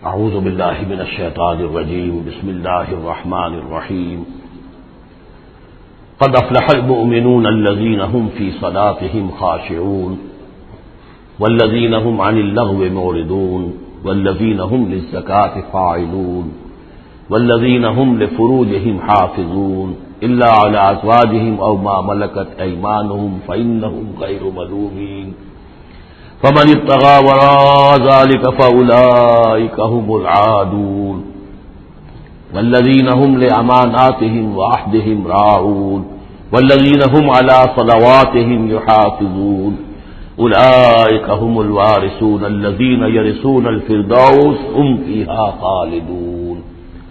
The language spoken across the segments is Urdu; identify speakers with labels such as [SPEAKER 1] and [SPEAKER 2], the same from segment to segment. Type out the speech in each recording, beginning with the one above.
[SPEAKER 1] اعوذ باللہ من الشیطان الرجیم بسم اللہ الرحمن الرحیم قد افلح المؤمنون الذین هم فی صلاتهم خاشعون والذین هم عن اللغو معرضون والذین هم للزکاة فاعلون والذین هم لفروجهم حافظون الا علی ازواجهم او ما ملکت ایمانهم فإنهم غیر ملومین فمن ابتغى وراء ذلك فأولئك هم العادون والذين هم لأماناتهم وعهدهم راعون والذين هم على صلواتهم يحافظون أولئك هم الوارثون الذين يرثون الفردوس هم فيها خالدون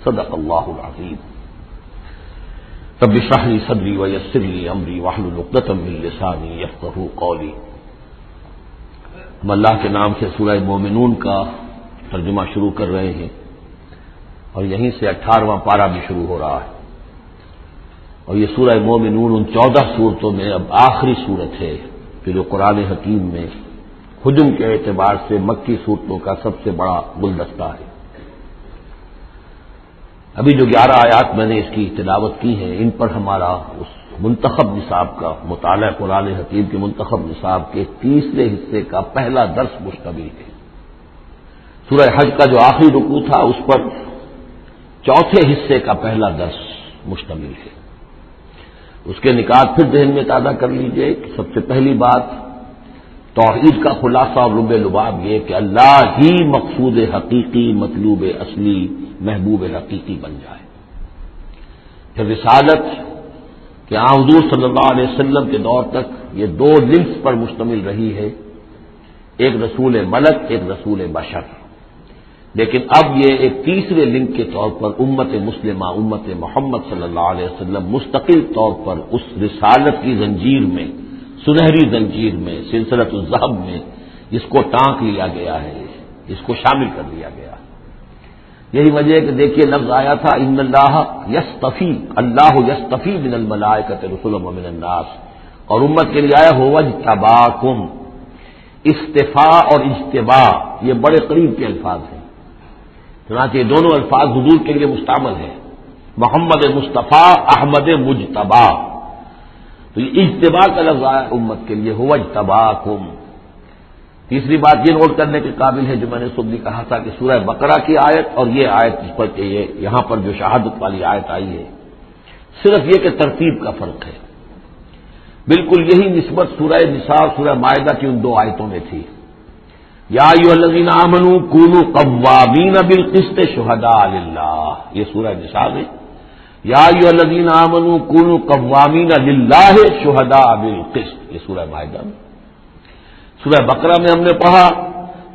[SPEAKER 1] صدق الله العظيم رب اشرح لي صدري ويسر لي أمري واحلل عقدة من لساني يفقهوا قولي. ہم اللہ کے نام سے سورہ مومنون کا ترجمہ شروع کر رہے ہیں اور یہیں سے 18واں پارہ بھی شروع ہو رہا ہے. اور یہ سورہ مومنون ان 14 سورتوں میں اب آخری سورت ہے کہ جو قرآن حکیم میں حجم کے اعتبار سے مکی سورتوں کا سب سے بڑا گلدستہ ہے. ابھی جو 11 آیات میں نے اس کی تلاوت کی ہیں ان پر ہمارا اس منتخب نصاب کا مطالعہ قرآن حکیم کے منتخب نصاب کے تیسرے حصے کا پہلا درس مشتمل ہے. سورہ حج کا جو آخری رکوع تھا اس پر چوتھے حصے کا پہلا درس مشتمل ہے. اس کے نکات پھر ذہن میں تازہ کر لیجئے کہ سب سے پہلی بات توحید کا خلاصہ اور لب لباب یہ کہ اللہ ہی مقصود حقیقی، مطلوب اصلی، محبوب حقیقی بن جائے. پھر رسالت کہ حضور صلی اللہ علیہ وسلم کے دور تک یہ 2 لنکس پر مشتمل رہی ہے، ایک رسول ملک، ایک رسول بشر. لیکن اب یہ ایک تیسرے لنک کے طور پر امت مسلمہ، امت محمد صلی اللہ علیہ وسلم مستقل طور پر اس رسالت کی زنجیر میں، سنہری زنجیر میں، سلسلۃ الذہب میں اس کو ٹانک لیا گیا ہے، اس کو شامل کر لیا گیا. یہی وجہ ہے کہ دیکھیے لفظ آیا تھا ان اللہ یصطفی، اللہ یصطفی من الملائکۃ رسلا ومن الناس، اور امت کے لیے آیا هو اجتباکم. استفاء اور اجتباء یہ بڑے قریب کے الفاظ ہیں، چنانچہ یہ دونوں الفاظ حضور کے لیے مستعمل ہیں، محمد مصطفیٰ، احمد مجتبی. تو یہ اجتباء کا لفظ آیا امت کے لیے هو اجتباکم. تیسری بات یہ نوٹ کرنے کے قابل ہے جو میں نے صبح کہا تھا کہ سورہ بقرہ کی آیت اور یہ آیت اس پر کہ یہ یہاں پر جو شہادت والی آیت آئی ہے صرف یہ کہ ترتیب کا فرق ہے. بالکل یہی نسبت سورہ نساء اور سورہ مائدہ کی ان 2 آیتوں میں تھی. یا ایھا الذین آمنوا کونوا قوامین بالقسط شہداء للہ، یہ سورہ نساء میں. یا ایھا الذین آمنوا کونوا قوامین للہ شہداء بالقسط، یہ سورہ مائدہ میں. سورہ بقرہ میں ہم نے پڑھا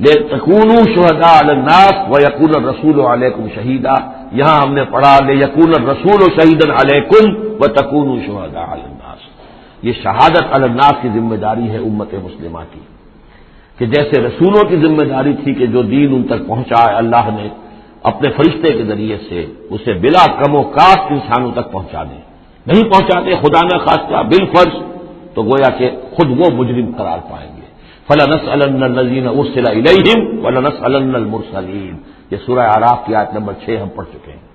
[SPEAKER 1] لِتَكُونُوا شُهَدَاءَ عَلَى النَّاسِ وَيَكُونَ الرَّسُولُ عَلَيْكُمْ شَهِيدًا. یہاں ہم نے پڑھا لِيَكُونَ الرَّسُولُ شَهِيدًا عَلَيْكُمْ وَتَكُونُوا شُهَدَاءَ عَلَى النَّاسِ. یہ شہادت علی الناس کی ذمہ داری ہے امت مسلمہ کی، کہ جیسے رسولوں کی ذمہ داری تھی کہ جو دین ان تک پہنچائے اللہ نے اپنے فرشتے کے ذریعے سے اسے بلا کم و کاست انسانوں تک پہنچا دیں. نہیں پہنچاتے خدا نہ خواستہ بالفرض تو گویا کہ خود وہ مجرم قرار پائیں گے. فَلَنَسْأَلَنَّ الَّذِينَ أُرْسِلَ إِلَيْهِمْ وَلَنَسْأَلَنَّ الْمُرْسَلِينَ. یہ سورہ اعراف کی آیت نمبر 6 ہم پڑھ چکے ہیں.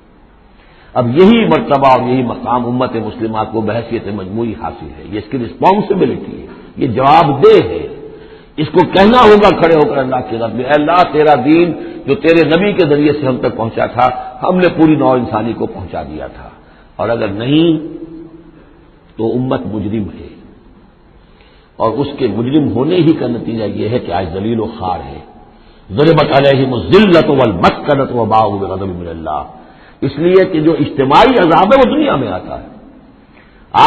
[SPEAKER 1] اب یہی مرتبہ اور یہی مقام امت مسلمہ کو بحیثیت مجموعی حاصل ہے. یہ اس کی رسپانسبلٹی ہے، یہ جواب دہ ہے. اس کو کہنا ہوگا کھڑے ہو کر اللہ کی رب میں، اے اللہ تیرا دین جو تیرے نبی کے ذریعے سے ہم تک پہنچا تھا ہم نے پوری نوع انسانی کو پہنچا دیا تھا، اور اگر نہیں تو امت مجرم ہے. اور اس کے مجرم ہونے ہی کا نتیجہ یہ ہے کہ آج ذلیل و خوار ہے. ضربت علیہم الذلۃ والمسکنۃ وباءوا بغضب من اللہ. اس لیے کہ جو اجتماعی عذاب ہے وہ دنیا میں آتا ہے،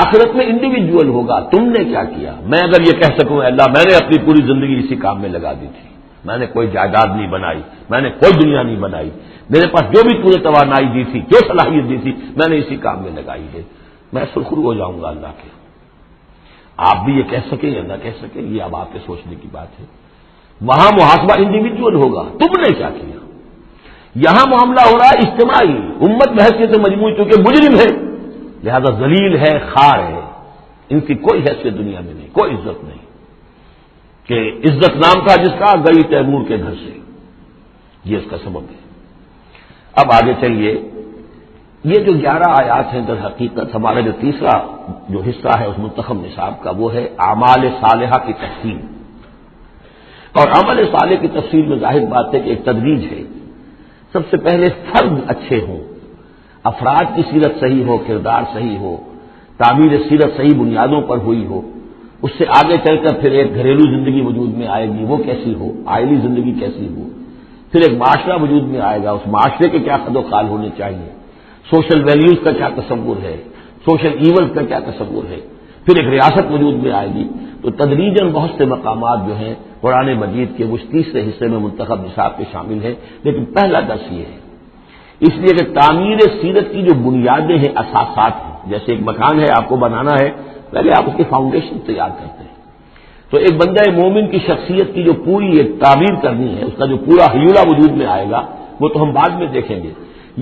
[SPEAKER 1] آخرت میں انڈیویجول ہوگا. تم نے کیا کیا؟ میں اگر یہ کہہ سکوں اللہ میں نے اپنی پوری زندگی اسی کام میں لگا دی تھی، میں نے کوئی جائیداد نہیں بنائی، میں نے کوئی دنیا نہیں بنائی، میرے پاس جو بھی تجھے توانائی دی تھی، جو صلاحیت دی تھی میں نے اسی کام میں لگائی ہے، میں سرخرو ہو جاؤں گا اللہ کے. آپ بھی یہ کہہ سکیں یا نہ کہہ سکیں یہ اب آپ کے سوچنے کی بات ہے. وہاں محاسبہ انڈیویجول ہوگا، تم نے کیا کیا. یہاں معاملہ ہو رہا ہے اجتماعی. امت بحیثیت مجموعی چونکہ مجرم ہے لہذا ذلیل ہے، خوار ہے، ان کی کوئی حیثیت دنیا میں نہیں، کوئی عزت نہیں. کہ عزت نام تھا جس کا گئی تیمور کے گھر سے، یہ اس کا سبب ہے. اب آگے چلیے، یہ جو 11 آیات ہیں در حقیقت ہمارا جو تیسرا جو حصہ ہے اس منتخب نصاب کا، وہ ہے اعمال صالحہ کی تفصیل. اور عمل صالح کی تفصیل میں ظاہر بات ہے کہ ایک تدریج ہے. سب سے پہلے فرد اچھے ہوں، افراد کی سیرت صحیح ہو، کردار صحیح ہو، تعمیر سیرت صحیح بنیادوں پر ہوئی ہو. اس سے آگے چل کر پھر ایک گھریلو زندگی وجود میں آئے گی، وہ کیسی ہو، آئلی زندگی کیسی ہو. پھر ایک معاشرہ وجود میں آئے گا، اس معاشرے کے کیا قد و قال ہونے چاہیے، سوشل ویلیوز کا کیا تصور ہے، سوشل ایونٹ کا کیا تصور ہے. پھر ایک ریاست وجود میں آئے گی. تو تدریجاً بہت سے مقامات جو ہیں قرآن مجید کے وہ تیسرے حصے میں منتخب نصاب کے شامل ہیں. لیکن پہلا درس یہ ہے، اس لیے کہ تعمیر سیرت کی جو بنیادیں ہیں، اساسات ہیں. جیسے ایک مکان ہے، آپ کو بنانا ہے، پہلے آپ اس کی فاؤنڈیشن تیار کرتے ہیں. تو ایک بندہ مومن کی شخصیت کی جو پوری ایک تعمیر کرنی ہے، اس کا جو پورا حیولہ وجود میں آئے گا، وہ تو ہم بعد میں دیکھیں گے.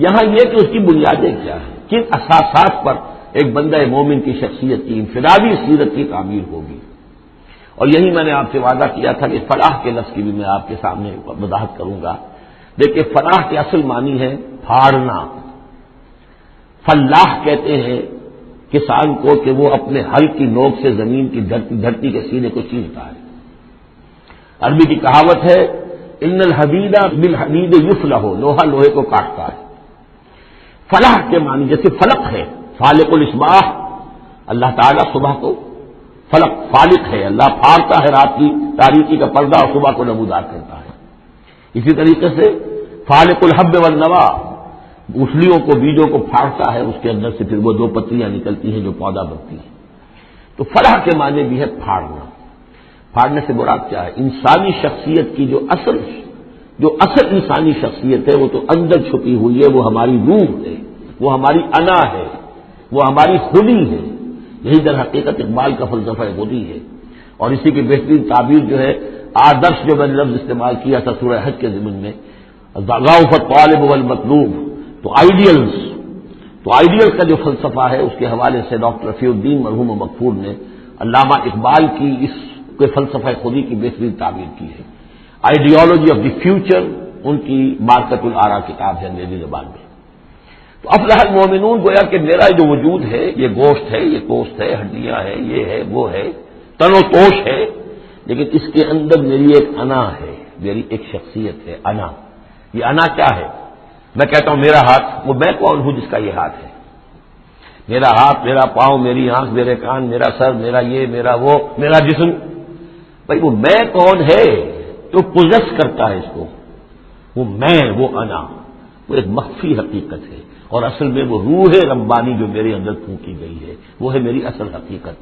[SPEAKER 1] یہاں یہ کہ اس کی بنیادیں کیا ہیں، کن اساسات پر ایک بندہ مومن کی شخصیت کی انفرادی سیرت کی تعمیر ہوگی. اور یہی میں نے آپ سے وعدہ کیا تھا کہ فلاح کے لفظ کی بھی میں آپ کے سامنے وضاحت کروں گا. دیکھیے، فلاح کے اصل معنی ہے پھاڑنا. فلاح کہتے ہیں کسان کو کہ وہ اپنے ہل کی نوک سے زمین کی دھرتی کے سینے کو چیرتا ہے. عربی کی کہاوت ہے ان الحدید بالحدید یفلح، لوہا لوہے کو کاٹتا ہے. فلاح کے معنی جیسے فلق ہے، فالق الاسباح، اللہ تعالیٰ صبح کو فلق فالق ہے، اللہ پھاڑتا ہے رات کی تاریکی کا پردہ اور صبح کو نمودار کرتا ہے. اسی طریقے سے فالق الحب والنوا، گٹھلیوں کو، بیجوں کو پھاڑتا ہے، اس کے اندر سے پھر وہ 2 پتیاں نکلتی ہیں جو پودا بنتی ہیں. تو فلاح کے معنی بھی ہے پھاڑنا. پھاڑنے سے مراد کیا ہے؟ انسانی شخصیت کی جو اصل انسانی شخصیت ہے وہ تو اندر چھپی ہوئی ہے، وہ ہماری روح ہے، وہ ہماری انا ہے، وہ ہماری خودی ہے. یہی در حقیقت اقبال کا فلسفہ خودی ہے. اور اسی کی بہترین تعبیر جو ہے آدرش، جو میں نے لفظ استعمال کیا تھا سورہ حج کے ضمن میں، ضعف الطالب والمطلوب. تو آئیڈیل کا جو فلسفہ ہے اس کے حوالے سے ڈاکٹر رفیع الدین مرحوم و مغفور نے علامہ اقبال کی اس کے فلسفہ خودی کی بہترین تعبیر کی ہے. آئیڈیالوجی آف دی فیوچر ان کی مارکت الآرا کتاب ہے انگریزی زبان میں. تو افلح المومنون، گویا کہ میرا جو وجود ہے، یہ گوشت ہے، یہ گوشت ہے، ہڈیاں ہے، یہ ہے، وہ ہے، تن و توش ہے، لیکن اس کے اندر میری ایک انا ہے، میری ایک شخصیت ہے. انا، یہ انا کیا ہے؟ میں کہتا ہوں میرا ہاتھ، وہ میں کون ہوں جس کا یہ ہاتھ ہے؟ میرا ہاتھ، میرا پاؤں، میری آنکھ، میرے کان، میرا سر، میرا یہ، میرا وہ، میرا جسم. بھائی وہ میں کون ہے تو پوزیس کرتا ہے اس کو؟ وہ میں، وہ انا، وہ ایک مخفی حقیقت ہے. اور اصل میں وہ روح ربانی جو میرے اندر پھونکی گئی ہے، وہ ہے میری اصل حقیقت.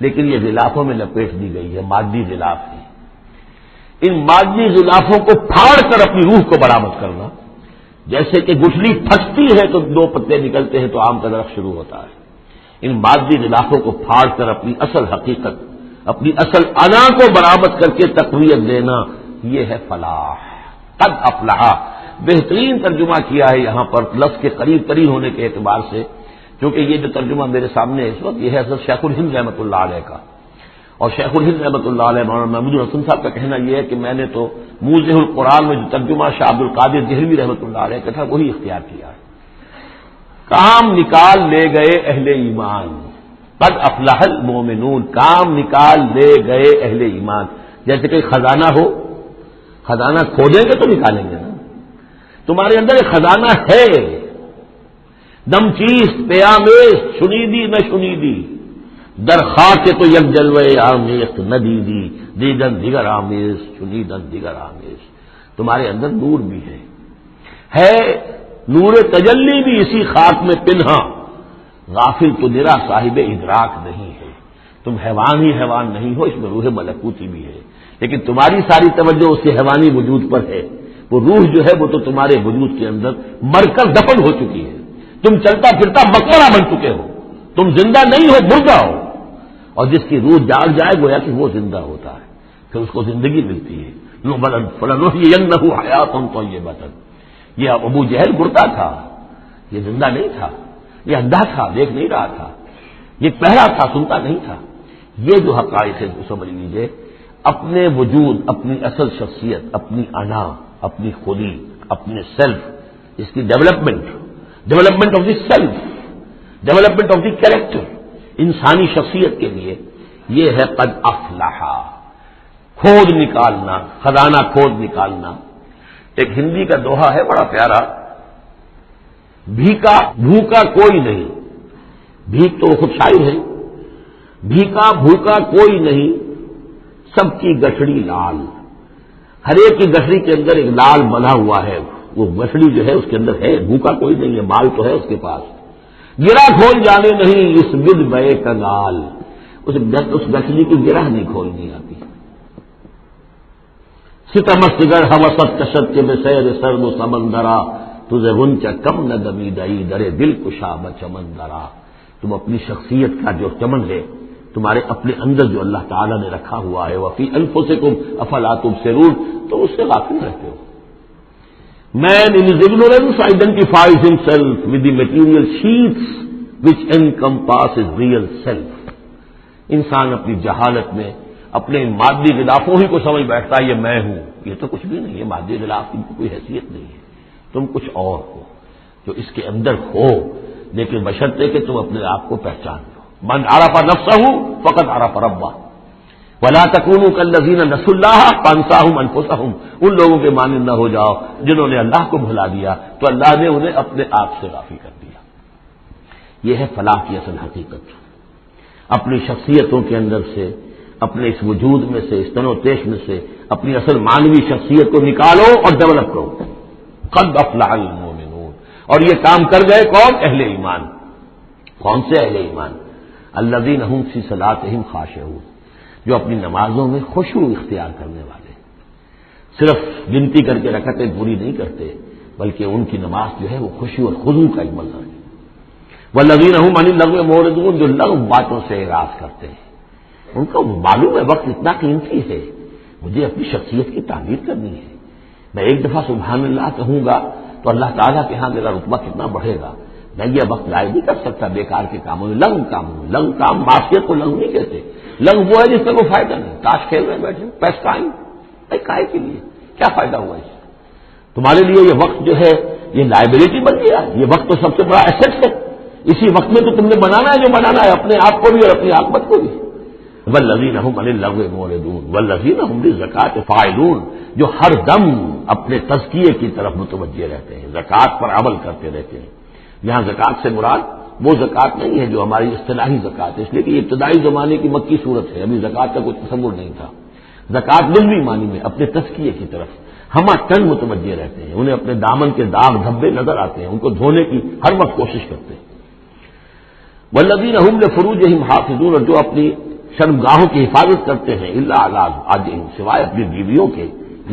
[SPEAKER 1] لیکن یہ غلافوں میں لپیٹ دی گئی ہے، مادی غلاف ہے. ان مادی غلافوں کو پھاڑ کر اپنی روح کو برآمد کرنا، جیسے کہ گٹھلی پھنستی ہے تو 2 پتے نکلتے ہیں تو آم کا درخت شروع ہوتا ہے. ان مادی غلافوں کو پھاڑ کر اپنی اصل حقیقت، اپنی اصل انا کو برآمد کر کے تقویت دینا، یہ ہے فلاح. قد افلح بہترین ترجمہ کیا ہے یہاں پر لفظ کے قریب ترین ہونے کے اعتبار سے، کیونکہ یہ جو ترجمہ میرے سامنے ہے اس وقت، یہ ہے حضرت شیخ الہند رحمۃ اللہ علیہ کا. اور شیخ الہند رحمۃ اللہ علیہ مولانا محمود الحسن صاحب کا کہنا یہ ہے کہ میں نے تو موضح القرآن میں جو ترجمہ شاہ عبد القادر دہلوی رحمۃ اللہ علیہ کا تھا وہی اختیار کیا ہے. کام نکال لے گئے اہل ایمان، قد افلح المومنون، کام نکال لے گئے اہل ایمان. جیسے کہ خزانہ ہو، خزانہ کھودیں گے تو نکالیں گے نا. تمہارے اندر ایک خزانہ ہے، دم چیز پیامیز، شنیدی نہ شنیدی، در خاک تو یک جلوے آمیخت ندیدی، دیدن دیگر آمیز، شنیدن دیگر آمیز. تمہارے اندر نور بھی ہے نور تجلی بھی اسی خاک میں پنہا، غافل تو نرا صاحب ادراک نہیں ہے. تم حیوان ہی حیوان نہیں ہو، اس میں روح ملکوتی بھی ہے، لیکن تمہاری ساری توجہ اس کے حیوانی وجود پر ہے. وہ روح جو ہے وہ تو تمہارے وجود کے اندر مر کر دفن ہو چکی ہے. تم چلتا پھرتا مقبرہ بن چکے ہو، تم زندہ نہیں ہو، مردہ ہو. اور جس کی روح جاگ جائے گویا کہ وہ زندہ ہوتا ہے، پھر اس کو زندگی ملتی ہے. فلنحینہ حیاۃ طیبۃ. یہ ابو جہل مردہ تھا، یہ زندہ نہیں تھا، یہ اندھا تھا، دیکھ نہیں رہا تھا، یہ بہرا تھا، سنتا نہیں تھا. یہ جو حقائق ہے سمجھ لیجیے، اپنے وجود، اپنی اصل شخصیت، اپنی انا، اپنی خودی، اپنے سیلف، اس کی development of the self, development of the character, انسانی شخصیت کے لیے یہ ہے قد افلح، کھود نکالنا، خزانہ کھود نکالنا۔ ایک ہندی کا دوہا ہے بڑا پیارا، بھوکا کوئی نہیں، بھیک تو خود شاعر ہے، بھیکا بھوکا کوئی نہیں، سب کی گٹھڑی لال، ہر ایک کی گٹھڑی کے اندر ایک لال بنا ہوا ہے، وہ گٹھڑی جو ہے اس کے اندر ہے، بھوکا کوئی نہیں ہے، مال تو ہے اس کے پاس، گرہ کھول جانے نہیں اس بد بے کنال، اس گٹھڑی کی گرہ نہیں کھولنی آتی۔ ستمستگر حوست کشت کے بے سیر سرد و سمندرا، تجھے غنچہ کم نہ دمی دئی درے دل کشا چمندرا۔ تم اپنی شخصیت کا جو چمن ہے تمہارے اپنے اندر جو اللہ تعالیٰ نے رکھا ہوا ہے، وفی انفسکم افلا تبصرون، تو اس سے غافل رہتے ہو۔ Man in his ignorance identifies himself with the material sheaths which encompass his real self۔ انسان اپنی جہالت میں اپنے مادی غلافوں ہی کو سمجھ بیٹھتا ہے یہ میں ہوں، یہ تو کچھ بھی نہیں ہے، مادی غلاف کی کوئی حیثیت نہیں ہے، تم کچھ اور ہو جو اس کے اندر ہو، لیکن بشرطے کہ تم اپنے آپ کو پہچان لو۔ من عرف نفسہ فقد عرف ربہ ولا تکونوا کالذین نسوا اللہ فانساہم انفسہم، ان لوگوں کے مانند نہ ہو جاؤ جنہوں نے اللہ کو بھلا دیا تو اللہ نے انہیں اپنے آپ سے غافل کر دیا۔ یہ ہے فلاح کی اصل حقیقت، اپنی شخصیتوں کے اندر سے، اپنے اس وجود میں سے، اس تن و تیش میں سے اپنی اصل مانوی شخصیت کو نکالو اور ڈیولپ کرو۔ قد افلح المؤمنون، اور یہ کام کر گئے کون؟ اہل ایمان۔ کون سے اہل ایمان؟ الذین هم فی صلاتهم خاشعون، جو اپنی نمازوں میں خشوع اختیار کرنے والے، صرف گنتی کر کے رکعتیں پوری نہیں کرتے بلکہ ان کی نماز جو ہے وہ خشوع اور خضوع کا ایک منظر ہے۔ والذین هم عن اللغو معرضون، جو لغو باتوں سے اعراض کرتے ہیں، ان کو معلوم ہے وقت اتنا قیمتی ہے، مجھے اپنی شخصیت کی تعمیر کرنی ہے، میں ایک دفعہ سبحان اللہ کہوں گا تو اللہ تعالیٰ کے ہاں میرا رتبہ کتنا بڑھے گا، میں یہ وقت ضائع نہیں کر سکتا بیکار کے کاموں میں، لنگ کام، معصیت کو لنگ نہیں کہتے، لنگ وہ ہے جس میں کوئی فائدہ نہیں، تاش کھیل رہے بیٹھے پیس ٹائم، کائے کے لیے کیا فائدہ ہوا اس سے؟ تمہارے لیے یہ وقت جو ہے یہ لائبلٹی بن گیا، یہ وقت تو سب سے بڑا ایسٹ ہے، اسی وقت میں تو تم نے بنانا ہے جو بنانا ہے، اپنے آپ کو بھی اور اپنی عاقبت کو بھی۔ والذین هم عن اللغو معرضون والذین هم للزکاۃ فاعلون، جو ہر دم اپنے تزکیے کی طرف متوجہ رہتے ہیں، زکوٰۃ پر عمل کرتے رہتے ہیں۔ یہاں زکوٰۃ سے مراد وہ زکوٰۃ نہیں ہے جو ہماری اصطلاحی زکوٰۃ ہے، اس لیے کہ یہ ابتدائی زمانے کی مکی صورت ہے، ابھی زکوٰۃ کا کوئی تصور نہیں تھا۔ زکوٰۃ لغوی معنی میں اپنے تزکیے کی طرف ہم تن متوجہ رہتے ہیں، انہیں اپنے دامن کے داغ دھبے نظر آتے ہیں، ان کو دھونے کی ہر وقت کوشش کرتے ہیں۔ والذین هم لفروجہم حافظون، اور جو اپنی شرمگاہوں کی حفاظت کرتے ہیں، الا علی ازواجہم، سوائے اپنی بیویوں کے،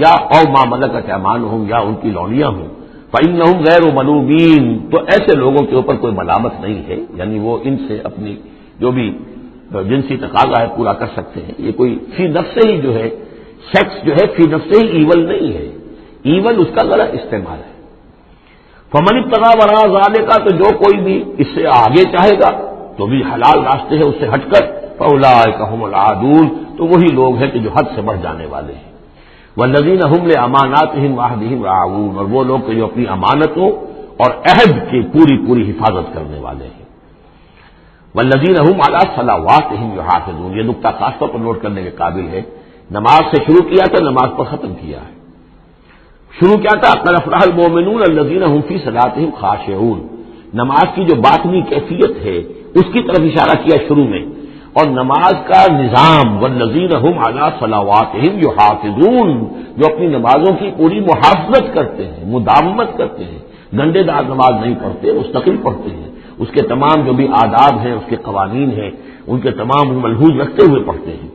[SPEAKER 1] یا او ما ملکت ایمانہم، یا ان کی لونیاں ہوں، فإنہم غیر ملومین، تو ایسے لوگوں کے اوپر کوئی ملامت نہیں ہے، یعنی وہ ان سے اپنی جو بھی جنسی تقاضا ہے پورا کر سکتے ہیں۔ یہ کوئی فی نفس ہی جو ہے، سیکس جو ہے فی نفس ہی ایول نہیں ہے، ایول اس کا غلط استعمال ہے۔ فمن ابتغى وراء ذلك، تو جو کوئی بھی اس سے آگے چاہے گا تو بھی حلال راستے ہے اس سے ہٹ کر، فاولئک هم العادون، تو وہی لوگ ہیں کہ جو حد سے بڑھ جانے والے ہیں۔ والذین هم لاماناتهم وعهدهم راعون، اور وہ لوگ کہ جو اپنی امانتوں اور عہد کی پوری حفاظت کرنے والے ہیں۔ والذین هم علی صلواتهم یحافظون، یہ نقطہ خاص طور پر نوٹ کرنے کے قابل ہے، نماز سے شروع کیا تھا، نماز پر ختم کیا ہے۔ شروع کیا تھا قد افلح المؤمنون الذین هم فی صلاتهم خاشعون، نماز کی جو باطنی کیفیت ہے اس کی طرف اشارہ کیا شروع میں، اور نماز کا نظام والذین هم علی صلواتهم یحافظون، جو اپنی نمازوں کی پوری محافظت کرتے ہیں، مداومت کرتے ہیں، گنڈے دار نماز نہیں پڑھتے، مستقل پڑھتے ہیں، اس کے تمام جو بھی آداب ہیں، اس کے قوانین ہیں، ان کے تمام ملحوظ رکھتے ہوئے پڑھتے ہیں۔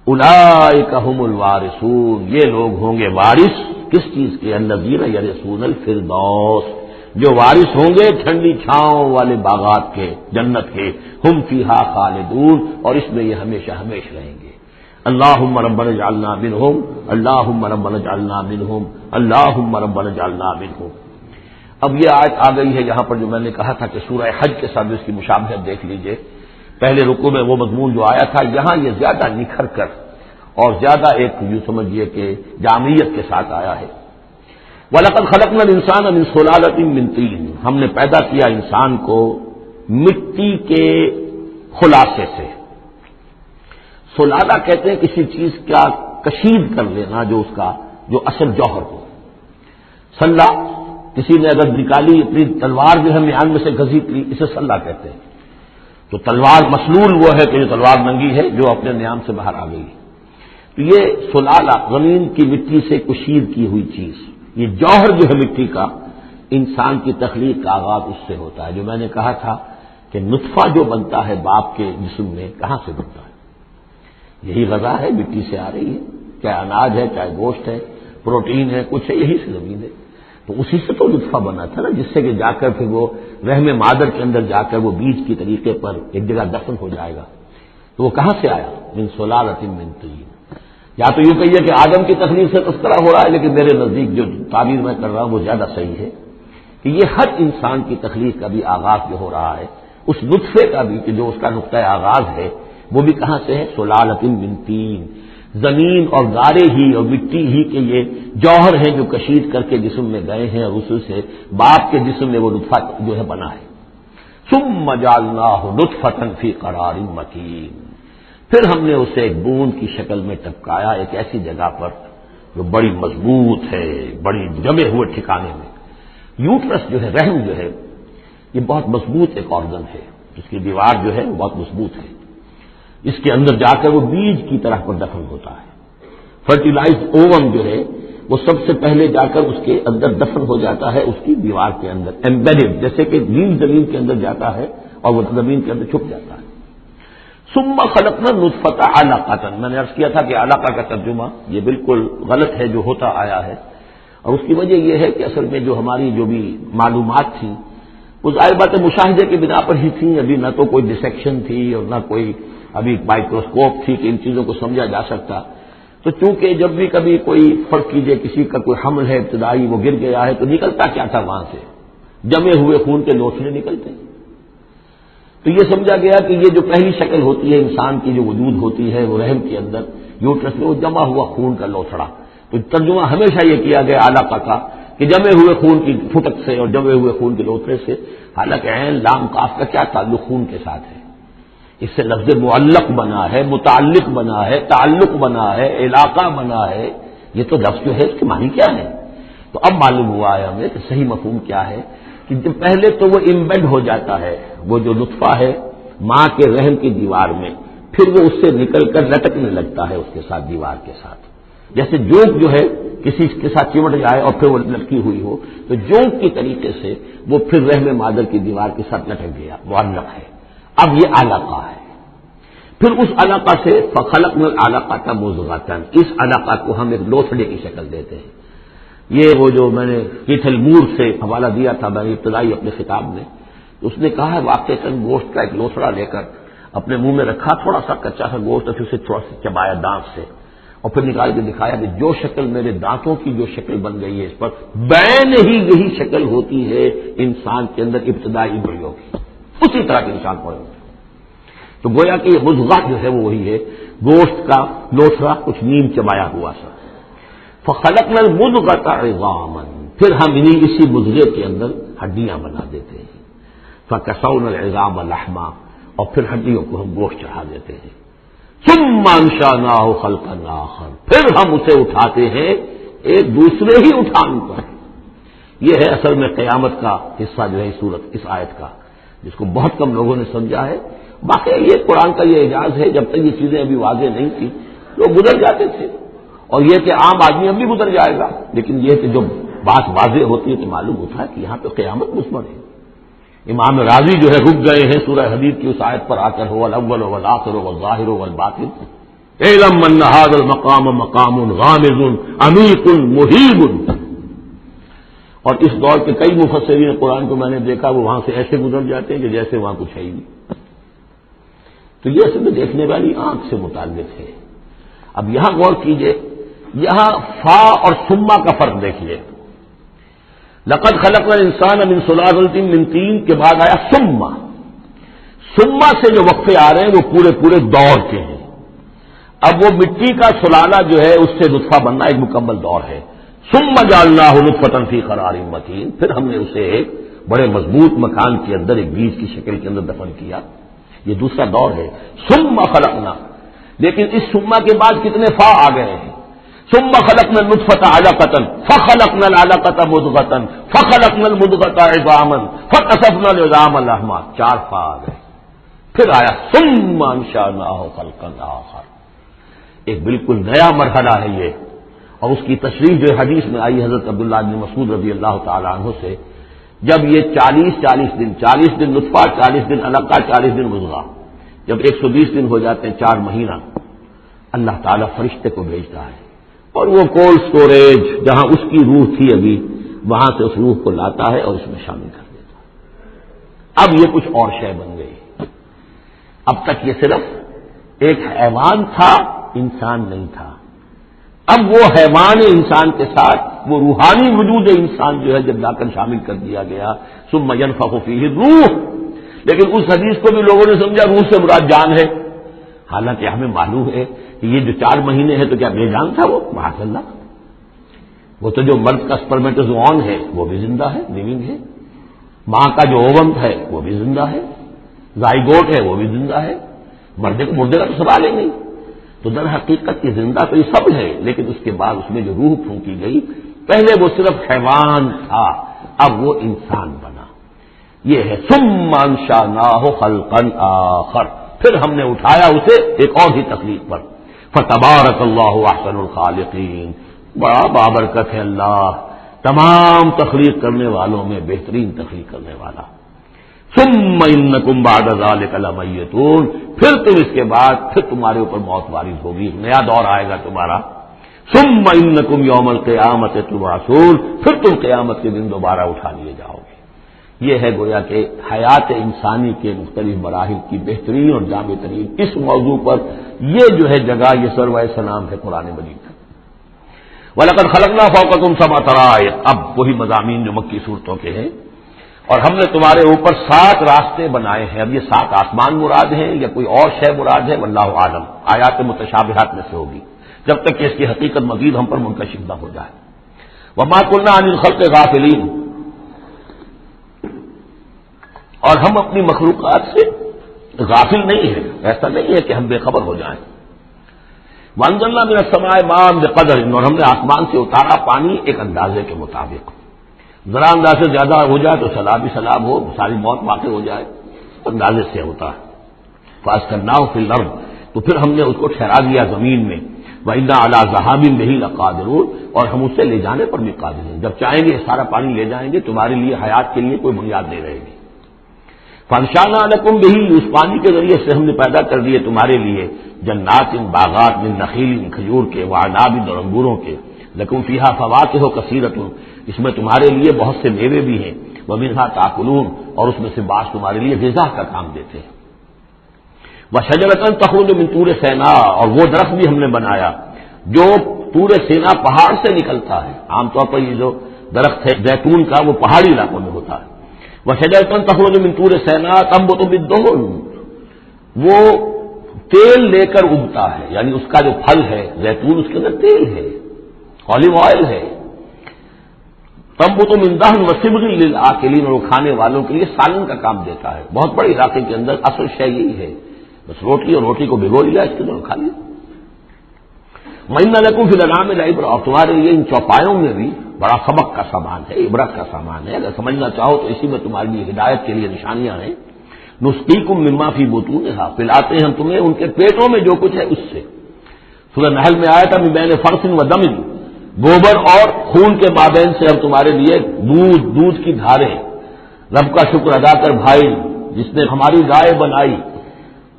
[SPEAKER 1] اولئک هم الوارثون، یہ لوگ ہوں گے وارث کس چیز کے؟ الذین یرثون الفردوس، جو وارث ہوں گے ٹھنڈی چھاؤں والے باغات کے، جنت کے، ہم فیہا خالدون، اور اس میں یہ ہمیشہ ہمیشہ رہیں گے۔ اللہم ربنا اجعلنا منہم، اللہم ربنا اجعلنا منہم، اللہم ربنا اجعلنا منہم۔ اب یہ آیت آ گئی ہے یہاں پر جو میں نے کہا تھا کہ سورہ حج کے ساتھ اس کی مشابہت دیکھ لیجئے، پہلے رکوع میں وہ مضمون جو آیا تھا، یہاں یہ زیادہ نکھر کر اور زیادہ ایک یوں سمجھیے کہ جامعیت کے ساتھ آیا ہے۔ وَلَقَدْ خَلَقْنَا الْإِنسَانَ مِنْ صُلَالَةٍ مِّن طِينٍ، ہم نے پیدا کیا انسان کو مٹی کے خلاصے سے۔ سلالہ کہتے ہیں کسی چیز کا کشید کر لینا، جو اس کا جو اصل جوہر ہو۔ سلہ کسی نے اگر نکالی اپنی تلوار جو ہے میان میں سے گھسیٹ لی، اسے سلہ کہتے ہیں۔ تو تلوار مسلول وہ ہے کہ جو تلوار ننگی ہے، جو اپنے نیام سے باہر آ گئی۔ تو یہ سلالہ زمین کی مٹی سے کشید کی ہوئی چیز، یہ جوہر جو ہے مٹی کا، انسان کی تخلیق کا آغاز اس سے ہوتا ہے۔ جو میں نے کہا تھا کہ نطفہ جو بنتا ہے باپ کے جسم میں، کہاں سے بنتا ہے؟ یہی غذا ہے، مٹی سے آ رہی ہے، چاہے اناج ہے، چاہے گوشت ہے، پروٹین ہے، کچھ ہے، یہی سے زمین ہے۔ تو اسی سے تو نطفہ بنا تھا نا، جس سے کہ جا کر پھر وہ رحم مادر کے اندر جا کر وہ بیج کی طریقے پر ایک جگہ دفن ہو جائے گا۔ تو وہ کہاں سے آیا؟ من صلالۃ من طین۔ یا تو یوں کہیے کہ آدم کی تخلیق سے تذکرہ ہو رہا ہے، لیکن میرے نزدیک جو تعبیر میں کر رہا ہوں وہ زیادہ صحیح ہے کہ یہ ہر انسان کی تخلیق کا بھی آغاز جو ہو رہا ہے، اس نطفے کا بھی کہ جو اس کا نقطۂ آغاز ہے، وہ بھی کہاں سے ہے؟ صلالۃ من طین۔ زمین اور گارے ہی اور مٹی ہی کے یہ جوہر ہیں جو کشید کر کے جسم میں گئے ہیں، اور اس سے باپ کے جسم میں وہ نطفہ جو ہے بنا ہے۔ ثم جعلناہ نطفۃ فی قرار مکین، پھر ہم نے اسے ایک بوند کی شکل میں ٹپکایا ایک ایسی جگہ پر جو بڑی مضبوط ہے، بڑی جمے ہوئے ٹھکانے میں۔ یوٹرس جو ہے، رحم جو ہے، یہ بہت مضبوط ایک آرگن ہے، اس کی دیوار جو ہے وہ بہت مضبوط ہے۔ اس کے اندر جا کر وہ بیج کی طرح پر دفن ہوتا ہے۔ فرٹیلائز اووم جو ہے وہ سب سے پہلے جا کر اس کے اندر دفن ہو جاتا ہے، اس کی دیوار کے اندر ایمبیڈڈ، جیسے کہ نیل زمین کے اندر جاتا ہے اور وہ زمین کے اندر چھپ جاتا ہے۔ ثم خلقنا نطفۃ علقۃ، میں نے عرض کیا تھا کہ علقہ کا ترجمہ یہ بالکل غلط ہے جو ہوتا آیا ہے، اور اس کی وجہ یہ ہے کہ اصل میں جو ہماری جو بھی معلومات تھیں وہ ظاہر بات ہے مشاہدے کی بنا پر ہی تھیں، ابھی نہ تو کوئی ڈسیکشن تھی اور نہ کوئی ابھی مائکروسکوپ تھی کہ ان چیزوں کو سمجھا جا سکتا۔ تو چونکہ جب بھی کبھی کوئی فرض کیجئے کسی کا کوئی حمل ہے ابتدائی، وہ گر گیا ہے، تو نکلتا کیا تھا وہاں سے؟ جمے ہوئے خون کے لوتھڑے نکلتے ہیں۔ تو یہ سمجھا گیا کہ یہ جو پہلی شکل ہوتی ہے انسان کی، جو وجود ہوتی ہے وہ رحم کے اندر یوٹرس میں، وہ جمع ہوا خون کا لوتھڑا۔ تو ترجمہ ہمیشہ یہ کیا گیا علقہ کا کہ جمے ہوئے خون کی پھٹک سے اور جمے ہوئے خون کے لوتھڑے سے، حالانکہ عین لام کاف کا کیا تعلق خون کے ساتھ ہے؟ اس سے لفظ معلق بنا ہے، متعلق بنا ہے، تعلق بنا ہے، علاقہ بنا ہے۔ یہ تو لفظ جو ہے اس کی معنی کیا ہے؟ تو اب معلوم ہوا ہے ہمیں کہ صحیح مفہوم کیا ہے کہ جب پہلے تو وہ امبیڈ ہو جاتا ہے، وہ جو نطفہ ہے ماں کے رحم کی دیوار میں، پھر وہ اس سے نکل کر لٹکنے لگتا ہے اس کے ساتھ، دیوار کے ساتھ، جیسے جونک جو ہے کسی کے ساتھ چمٹ جائے اور پھر وہ لٹکی ہوئی ہو، تو جونک کی طریقے سے وہ پھر رحم مادر کی دیوار کے ساتھ لٹک گیا، معلق ہے۔ اب یہ علقہ ہے۔ پھر اس علقہ سے فخلقنا العلقۃ مضغۃ، اس علقہ کو ہم ایک لوتھڑے کی شکل دیتے ہیں۔ یہ وہ جو میں نے کیتھل مور سے حوالہ دیا تھا میں نے ابتدائی اپنے خطاب میں، اس نے کہا ہے واقعتاً گوشت کا ایک لوتھڑا لے کر اپنے منہ میں رکھا، تھوڑا سا کچا سا گوشت، اور پھر اسے تھوڑا سا چبایا دانت سے، اور پھر نکال کے دکھایا کہ جو شکل میرے دانتوں کی جو شکل بن گئی ہے اس پر بین ہی یہی شکل ہوتی ہے انسان کے اندر ابتدائی انگلیوں کی، اسی طرح کے انسان پڑے ہوتے ہیں۔ تو گویا کہ یہ مضغہ جو ہے وہ وہی ہے، گوشت کا لوتھڑا کچھ نیم چبایا ہوا سا۔ فخلقنا المضغۃ عظاما، پھر ہم انہیں اسی مضغے کے اندر ہڈیاں بنا دیتے ہیں۔ فکسونا العظام لحما، اور پھر ہڈیوں کو ہم گوشت چڑھا دیتے ہیں۔ ثم انشأناہ خلقا آخر، پھر ہم اسے اٹھاتے ہیں ایک دوسرے ہی اٹھان پر۔ یہ ہے اصل میں قیامت کا حصہ جو ہے اس آیت کا، جس کو بہت کم لوگوں نے سمجھا ہے۔ باقی یہ قرآن کا یہ اعجاز ہے، جب تک یہ چیزیں ابھی واضح نہیں تھی لوگ گزر جاتے تھے، اور یہ کہ عام آدمی اب بھی گزر جائے گا، لیکن یہ کہ جب بات واضح ہوتی ہے تو معلوم ہوتا ہے کہ یہاں پہ قیامت مثمر ہے۔ امام راضی جو ہے رک گئے ہیں سورہ حدید کی اس آیت پر آ کر، هو الاول والآخر والظاہر والباطن اعلم ان هذا المقام مقام غامض عمیق محیب۔ اور اس دور کے کئی مفسرین قرآن کو میں نے دیکھا وہ وہاں سے ایسے گزر جاتے ہیں کہ جیسے وہاں کچھ ہے ہی نہیں۔ تو یہ اصل میں دیکھنے والی آنکھ سے متعلق ہے۔ اب یہاں غور کیجئے، یہاں فا اور ثم کا فرق دیکھیے۔ لقد خلقنا الانسان من صلالۃ من طین کے بعد آیا ثم۔ ثم سے جو وقفے آ رہے ہیں وہ پورے پورے دور کے ہیں۔ اب وہ مٹی کا سلالہ جو ہے اس سے نطفہ بننا ایک مکمل دور ہے، ثم جعلناہ نطفۃ فی قرار مکین، پھر ہم نے اسے ایک بڑے مضبوط مکان کے اندر ایک بیج کی شکل کے اندر دفن کیا. یہ دوسرا دور ہے. ثم خلقنا، لیکن اس ثم کے بعد کتنے فا آ گئے ہیں. ثم خلقنا النطفۃ علقۃ فخلقنا العلقۃ مضغۃ فخلقنا المضغۃ عظاما فکسونا العظام لحما، 4 فا آ گئے. پھر آیا ثم انشأناہ خلقا آخر، ایک بالکل نیا مرحلہ ہے یہ. اور اس کی تشریح جو حدیث میں آئی حضرت عبداللہ بن مسعود رضی اللہ تعالیٰ عنہ سے، جب یہ 40 دن نطفہ، 40 دن علقہ، 40 دن مضغہ، جب 120 دن ہو جاتے ہیں، 4 مہینہ، اللہ تعالیٰ فرشتے کو بھیجتا ہے اور وہ کولڈ سٹوریج جہاں اس کی روح تھی ابھی، وہاں سے اس روح کو لاتا ہے اور اس میں شامل کر دیتا ہے. اب یہ کچھ اور شے بن گئی. اب تک یہ صرف ایک حیوان تھا، انسان نہیں تھا. اب وہ حیوان انسان کے ساتھ وہ روحانی وجود انسان جو ہے جب لا کر شامل کر دیا گیا، ثم ينفخ فیہ الروح. لیکن اس حدیث کو بھی لوگوں نے سمجھا روح سے مراد جان ہے، حالانکہ ہمیں معلوم ہے کہ یہ جو 4 مہینے ہے تو کیا بے جان تھا وہ؟ معاذ اللہ. وہ تو جو مرد کا سپرمیٹوزوان ہے وہ بھی زندہ ہے، لیونگ ہے. ماں کا جو اووم ہے وہ بھی زندہ ہے، زائگوٹ ہے وہ بھی زندہ ہے. مردے کا تو سوال ہی نہیں. تو در حقیقت یہ زندہ تو یہ سب ہے، لیکن اس کے بعد اس میں جو روح پھونکی گئی، پہلے وہ صرف حیوان تھا، اب وہ انسان بنا. یہ ہے ثم انشأناہ خلقا آخر، پھر ہم نے اٹھایا اسے ایک اور ہی تخلیق پر. فتبارک اللہ احسن الخالقین، بڑا بابرکت ہے اللہ تمام تخلیق کرنے والوں میں بہترین تخلیق کرنے والا. ثم انکم بعد ذلک لمیتون، پھر تم اس کے بعد پھر تمہارے اوپر موت وارد ہوگی، نیا دور آئے گا تمہارا. ثم انکم یوم القیامت تبعثون، پھر تم قیامت کے دن دوبارہ اٹھا لیے جاؤ گے. یہ ہے گویا کہ حیات انسانی کے مختلف مراحل کی بہترین اور جامع ترین اس موضوع پر یہ جو ہے جگہ، یہ سروائے سلام ہے قرآن مجید کا. وَلَقَدْ خَلَقْنَا فَوْقَكُمْ سَبْعَ طَرَائِقَ، اب وہی مضامین جو مکی صورتوں کے ہیں. اور ہم نے تمہارے اوپر 7 راستے بنائے ہیں. اب یہ 7 آسمان مراد ہیں یا کوئی اور شے مراد ہے، واللہ عالم. آیات متشابہات میں سے ہوگی جب تک کہ اس کی حقیقت مزید ہم پر منکشف نہ ہو جائے. وَمَا كُنَّا عَنِ الْخَلْقِ غَافِلِينَ، اور ہم اپنی مخلوقات سے غافل نہیں ہیں، ایسا نہیں ہے کہ ہم بے خبر ہو جائیں. وَأَنزَلْنَا مِنَ السَّمَاءِ مَاءً بِقَدَرٍ، اور ہم نے آسمان سے اتارا پانی ایک اندازے کے مطابق. ذرا اندازے سے زیادہ ہو جائے تو سیلاب ہی سیلاب ہو، ساری موت واقع ہو جائے، اندازے سے ہوتا ہے. فَأَسْكَنَّاهُ فِي الْأَرْضِ، تو پھر ہم نے اس کو ٹھہرا دیا زمین میں. وَإِنَّا عَلَىٰ ذَهَابٍ بِهِ لَقَادِرُونَ، اور ہم اسے لے جانے پر بھی قادر ہیں. جب چاہیں گے سارا پانی لے جائیں گے، تمہارے لیے حیات کے لیے کوئی بنیاد نہیں رہے گی. فَأَنشَأْنَا لَكُم بِهِ، اس پانی کے ذریعے سے ہم نے پیدا کر دیے تمہارے لیے جنات باغات من نخیل، کھجور کے، وعناب، اور انگوروں کے. لکم فیہا فواکہ کثیرۃ، اس میں تمہارے لیے بہت سے میوے بھی ہیں. ومنھا تاکلون، اور اس میں سے بعض تمہارے لیے غذا کا کام دیتے ہیں. وشجرۃ تخرج من طور سینا، اور وہ درخت بھی ہم نے بنایا جو طور سینا پہاڑ سے نکلتا ہے. عام طور پر یہ جو درخت ہے زیتون کا وہ پہاڑی علاقوں میں ہوتا ہے. وشجرۃ تخرج من طور سینا تنبت بالدہن، وہ تیل لے کر اگتا ہے، یعنی اس کا جو پھل ہے زیتون، اس کے اندر تیل ہے، اولیو آئل ہے. تنبت من دہن وصبغ للآکلین، اور وہ کھانے والوں کے لیے سالن کا کام دیتا ہے. بہت بڑے علاقے کے اندر اصل شے یہی ہے، بس روٹی اور روٹی کو بھگو لیا، اس کے اندر کھا لیا. وَإِنَّ لَكُمْ فِي الْأَنْعَامِ لَعِبْرَةً، اور تمہارے لیے ان چوپایوں میں بھی بڑا سبق کا سامان ہے، عبرت کا سامان ہے. اگر سمجھنا چاہو تو اسی میں تمہارے لیے ہدایت کے لیے نشانیاں ہیں. نسقیکم مما فی بطونہا، پلاتے ہیں ہم تمہیں ان کے پیٹوں میں جو کچھ ہے اس سے. سورہ نحل میں آیا تھا من بین فرث و دم، گوبر اور خون کے مابین سے ہم تمہارے لیے دودھ کی دھاریں. رب کا شکر ادا کر بھائی، جس نے ہماری گائے بنائی،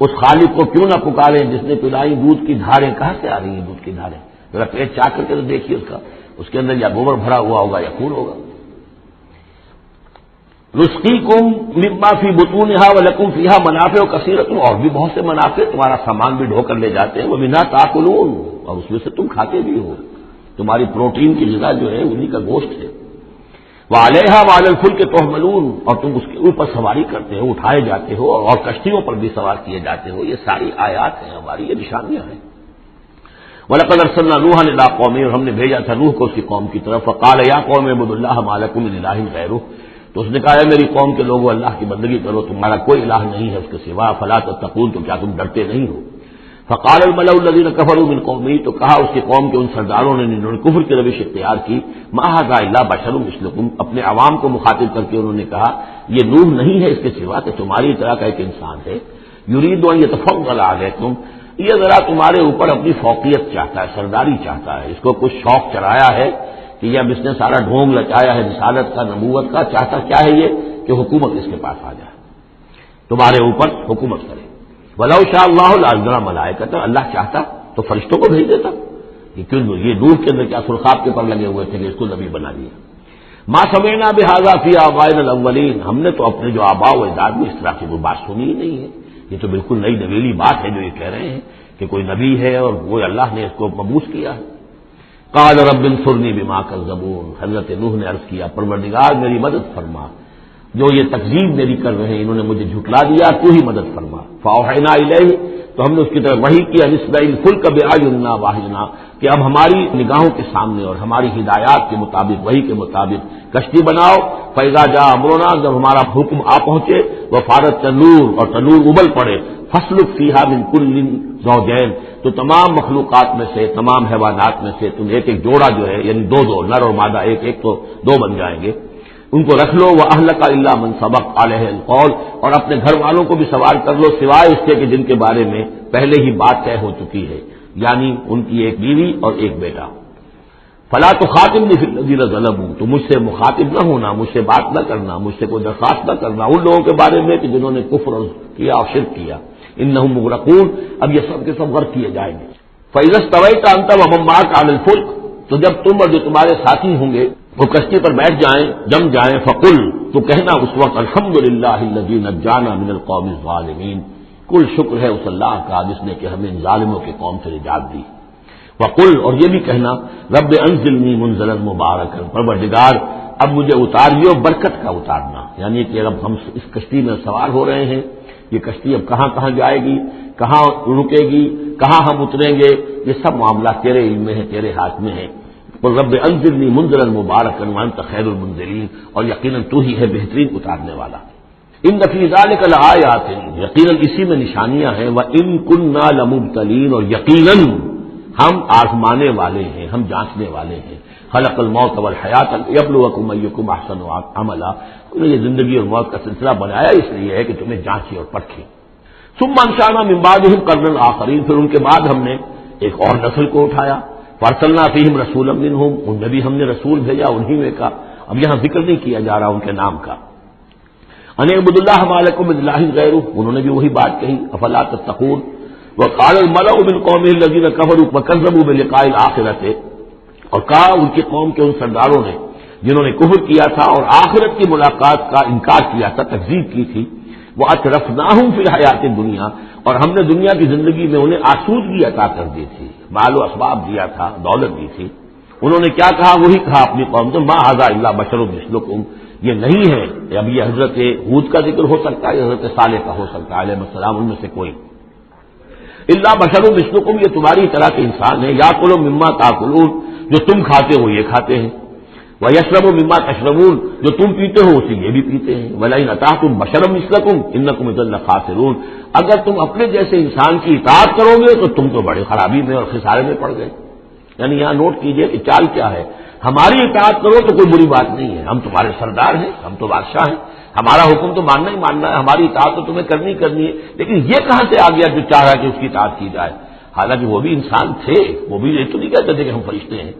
[SPEAKER 1] اس خالق کو کیوں نہ پکاریں جس نے پلائی دودھ کی دھاریں. کہاں سے آ رہی ہیں دودھ کی دھاریں؟ ذرا پیٹ چاک کر کے تو دیکھیے اس کے اندر یا گوبر بھرا ہوا ہوگا یا خون ہوگا. نسقیکم مما فی بطونہا ولکم فیہا منافع کثیرۃ، اور بھی بہت سے منافع، تمہارا سامان بھی ڈھو کر لے جاتے ہیں. ومنھا تاکلون، اور اس میں سے تم کھاتے بھی ہو. تمہاری پروٹین کی غذا جو ہے انہی کا گوشت ہے. وعلیہا وعلی الفلک تحملون، اور تم اس کے اوپر سواری کرتے ہو، اٹھائے جاتے ہو، اور کشتیوں پر بھی سوار کیے جاتے ہو. یہ ساری آیات ہیں ہماری، یہ نشانیاں ہیں. وَلَقَدْ أَرْسَلْنَا نُوحًا إِلَىٰ قَوْمِهِ، اور ہم نے بھیجا تھا نوح کو اس کی قوم کی طرف، فَقَالَ يَا قَوْمِ اعْبُدُوا اللَّهَ مَا لَكُم مِّنْ إِلَٰهٍ غَيْرُهُ، تو اس نے کہا ہے میری قوم کے لوگوں اللہ کی بندگی کرو، تمہارا کوئی الہ نہیں ہے اس کے سوا، فَلَا تَتَّقُونَ، تو کیا تم ڈرتے نہیں ہو؟ فَقَالَ الْمَلَأُ الَّذِينَ كَفَرُوا مِنْ قَوْمِهِ، تو کہا اس کی قوم کے ان سرداروں نے جنہوں نے کفر کی روش اختیار کی، مَا هَٰذَا إِلَّا بَشَرٌ مِثْلُكُمْ، اپنے عوام کو مخاطب کر کے انہوں نے کہا یہ نوح نہیں ہے اس کے سوا کہ تمہاری طرح کا ایک انسان ہے، يُرِيدُ أَن يَتَفَضَّلَ عَلَيْكُمْ، یہ ذرا تمہارے اوپر اپنی فوقیت چاہتا ہے، سرداری چاہتا ہے، اس کو کچھ شوق چڑھایا ہے کہ اب اس نے سارا ڈھونگ لچایا ہے رسالت کا، نبوت کا، چاہتا کیا ہے یہ کہ حکومت اس کے پاس آ جائے، تمہارے اوپر حکومت کرے۔ وَلَوْ شَاءَ اللَّهُ لَأَنزَلَ مَلَائِكَةً، اللہ چاہتا تو فرشتوں کو بھیج دیتا، یہ نوح کے اندر کیا سرخاب کے پر لگے ہوئے تھے کہ اس کو نبی بنا دیا۔ مَا سَمِعْنَا بِهَٰذَا فِي آبَائِنَا الْأَوَّلِينَ، ہم نے تو اپنے جو آباء و اجداد میں اس طرح کی کوئی بات سنی ہی نہیں ہے، یہ تو بالکل نئی نویلی بات ہے جو یہ کہہ رہے ہیں کہ کوئی نبی ہے اور وہ اللہ نے اس کو مبعوث کیا ہے۔ قال رب انصرنی بما کذبون، حضرت نوح نے عرض کیا پروردگار میری مدد فرما، جو یہ تکذیب میری کر رہے ہیں، انہوں نے مجھے جھٹلا دیا، تو ہی مدد فرما۔ فاوحینا الیہ، تو ہم نے اس کی طرف وحی کیا، نسبہ الفلک بأعیننا واحینا، کہ اب ہماری نگاہوں کے سامنے اور ہماری ہدایات کے مطابق، وحی کے مطابق کشتی بناؤ، فاذا جاء امرنا، جب ہمارا حکم آ پہنچے، وفارت تنور، اور تنور ابل پڑے، فاسلک فیہا من کل زوجین، تو تمام مخلوقات میں سے، تمام حیوانات میں سے تم ایک ایک جوڑا جو ہے، یعنی دو دو، نر اور مادہ ایک ایک، تو دو بن جائیں گے، ان کو رکھ لو، وَأَهْلَكَ إِلَّا مَنْ سَبَقَ عَلَيْهِ الْقَوْلُ، اور اپنے گھر والوں کو بھی سوار کر لو سوائے اس کے کہ جن کے بارے میں پہلے ہی بات طے ہو چکی ہے، یعنی ان کی ایک بیوی اور ایک بیٹا۔ فَلَا تُخَاطِبْنِي فِي الَّذِينَ ظَلَمُوا، تو مجھ سے مخاطب نہ ہونا، مجھ سے بات نہ کرنا، مجھ سے کوئی درخواست نہ کرنا ان لوگوں کے بارے میں کہ جنہوں نے کفر کیا اور شرک کیا، إِنَّهُمْ مُغْرَقُونَ، اب یہ سب کے سب غرق کیے جائیں گے۔ فَإِذَا اسْتَوَيْتَ أَنْتَ وَمَن مَّعَكَ عَلَى الْفُلْكِ، تو جب تم اور جو تمہارے ساتھی ہوں گے وہ کشتی پر بیٹھ جائیں، جم جائیں، فقل، تو کہنا اس وقت الحمدللہ الذی نجانا من القوم الظالمین، کل شکر ہے اس اللہ کا جس نے کہ ہمیں ان ظالموں کی قوم سے نجات دی۔ وقل، اور یہ بھی کہنا رب انزلنی منزلا مبارکا، پروردگار اب مجھے اتاریو برکت کا اتارنا، یعنی کہ اب ہم اس کشتی میں سوار ہو رہے ہیں، یہ کشتی اب کہاں کہاں جائے گی، کہاں رکے گی، کہاں ہم اتریں گے، یہ سب معاملات تیرے علم میں ہے، تیرے ہاتھ میں ہے۔ رب انزلنی منزلا مبارکا وانت خیر المنزلین، اور یقیناً تو ہی ہے بہترین اتارنے والا۔ ان فی ذلک لآیات، یقیناً اسی میں نشانیاں ہیں، وان کنا لمبتلین، اور یقیناً ہم آزمانے والے ہیں، ہم جانچنے والے ہیں۔ خلق الموت والحیات لیبلوکم ایکم احسن عملا، ہم نے یہ زندگی اور موت کا سلسلہ بنایا اس لیے ہے کہ تمہیں جانچے اور پرکھے۔ ثم انشأنا من بعدهم قرنا آخرین، پھر ان کے بعد ہم نے ایک اور نسل کو اٹھایا، فارسلنا فیہم رسولا منہم، ان میں بھی ہم نے رسول بھیجا انہی میں کا، اب یہاں ذکر نہیں کیا جا رہا ان کے نام کا۔ ان اعبدوا اللہ ما لکم من الہ غیرہ، انہوں نے بھی وہی بات کہی، افلا تتقون۔ وقال الملأ من قومه الذین کفروا وکذبوا بلقاء الآخرۃ، اور کہا ان کی قوم کے ان سرداروں نے جنہوں نے کفر کیا تھا اور آخرت کی ملاقات کا انکار کیا تھا، تکذیب کی تھی، وَأَتْرَفْنَاهُمْ فِي الْحَيَاةِ الدُّنْيَا، اور ہم نے دنیا کی زندگی میں انہیں آسودگی عطا کر دی تھی، مال و اسباب دیا تھا، دولت دی تھی۔ انہوں نے کیا کہا، وہی کہا اپنی قوم سے، مَا هَٰذَا إِلَّا بَشَرٌ مِثْلُكُمْ، یہ نہیں ہے، اب یہ حضرت ہود کا ذکر ہو سکتا ہے، حضرت صالح کا ہو سکتا ہے علیہ السلام، ان میں سے کوئی۔ إِلَّا بَشَرٌ مِثْلُكُمْ، یہ تمہاری طرح کے انسان ہے، یَأْکُلُ مِمَّا تَأْکُلُونَ، جو تم کھاتے ہو یہ کھاتے ہیں، وَيَشْرَبُ مِمَّا تَشْرَبُونَ، جو تم پیتے ہو اسے یہ بھی پیتے ہیں، وَلَئِنْ أَطَعْتُمْ بَشَرًا مِثْلَكُمْ إِنَّكُمْ إِذًا لَخَاسِرُونَ، اگر تم اپنے جیسے انسان کی اطاعت کرو گے تو تم تو بڑے خرابی میں اور خسارے میں پڑ گئے۔ یعنی یہاں نوٹ کیجئے کہ چال کیا ہے، ہماری اطاعت کرو تو کوئی بری بات نہیں ہے، ہم تمہارے سردار ہیں، ہم تو بادشاہ ہیں، ہمارا حکم تو ماننا ہی ماننا ہے، ہماری اطاعت تو تمہیں کرنی کرنی ہے، لیکن یہ کہاں سے آ گیا جو چاہ رہا کہ اس کی اطاعت کی جائے، حالانکہ وہ بھی انسان تھے، وہ بھی یہ تو نہیں کہتے تھے کہ ہم فرشتے ہیں،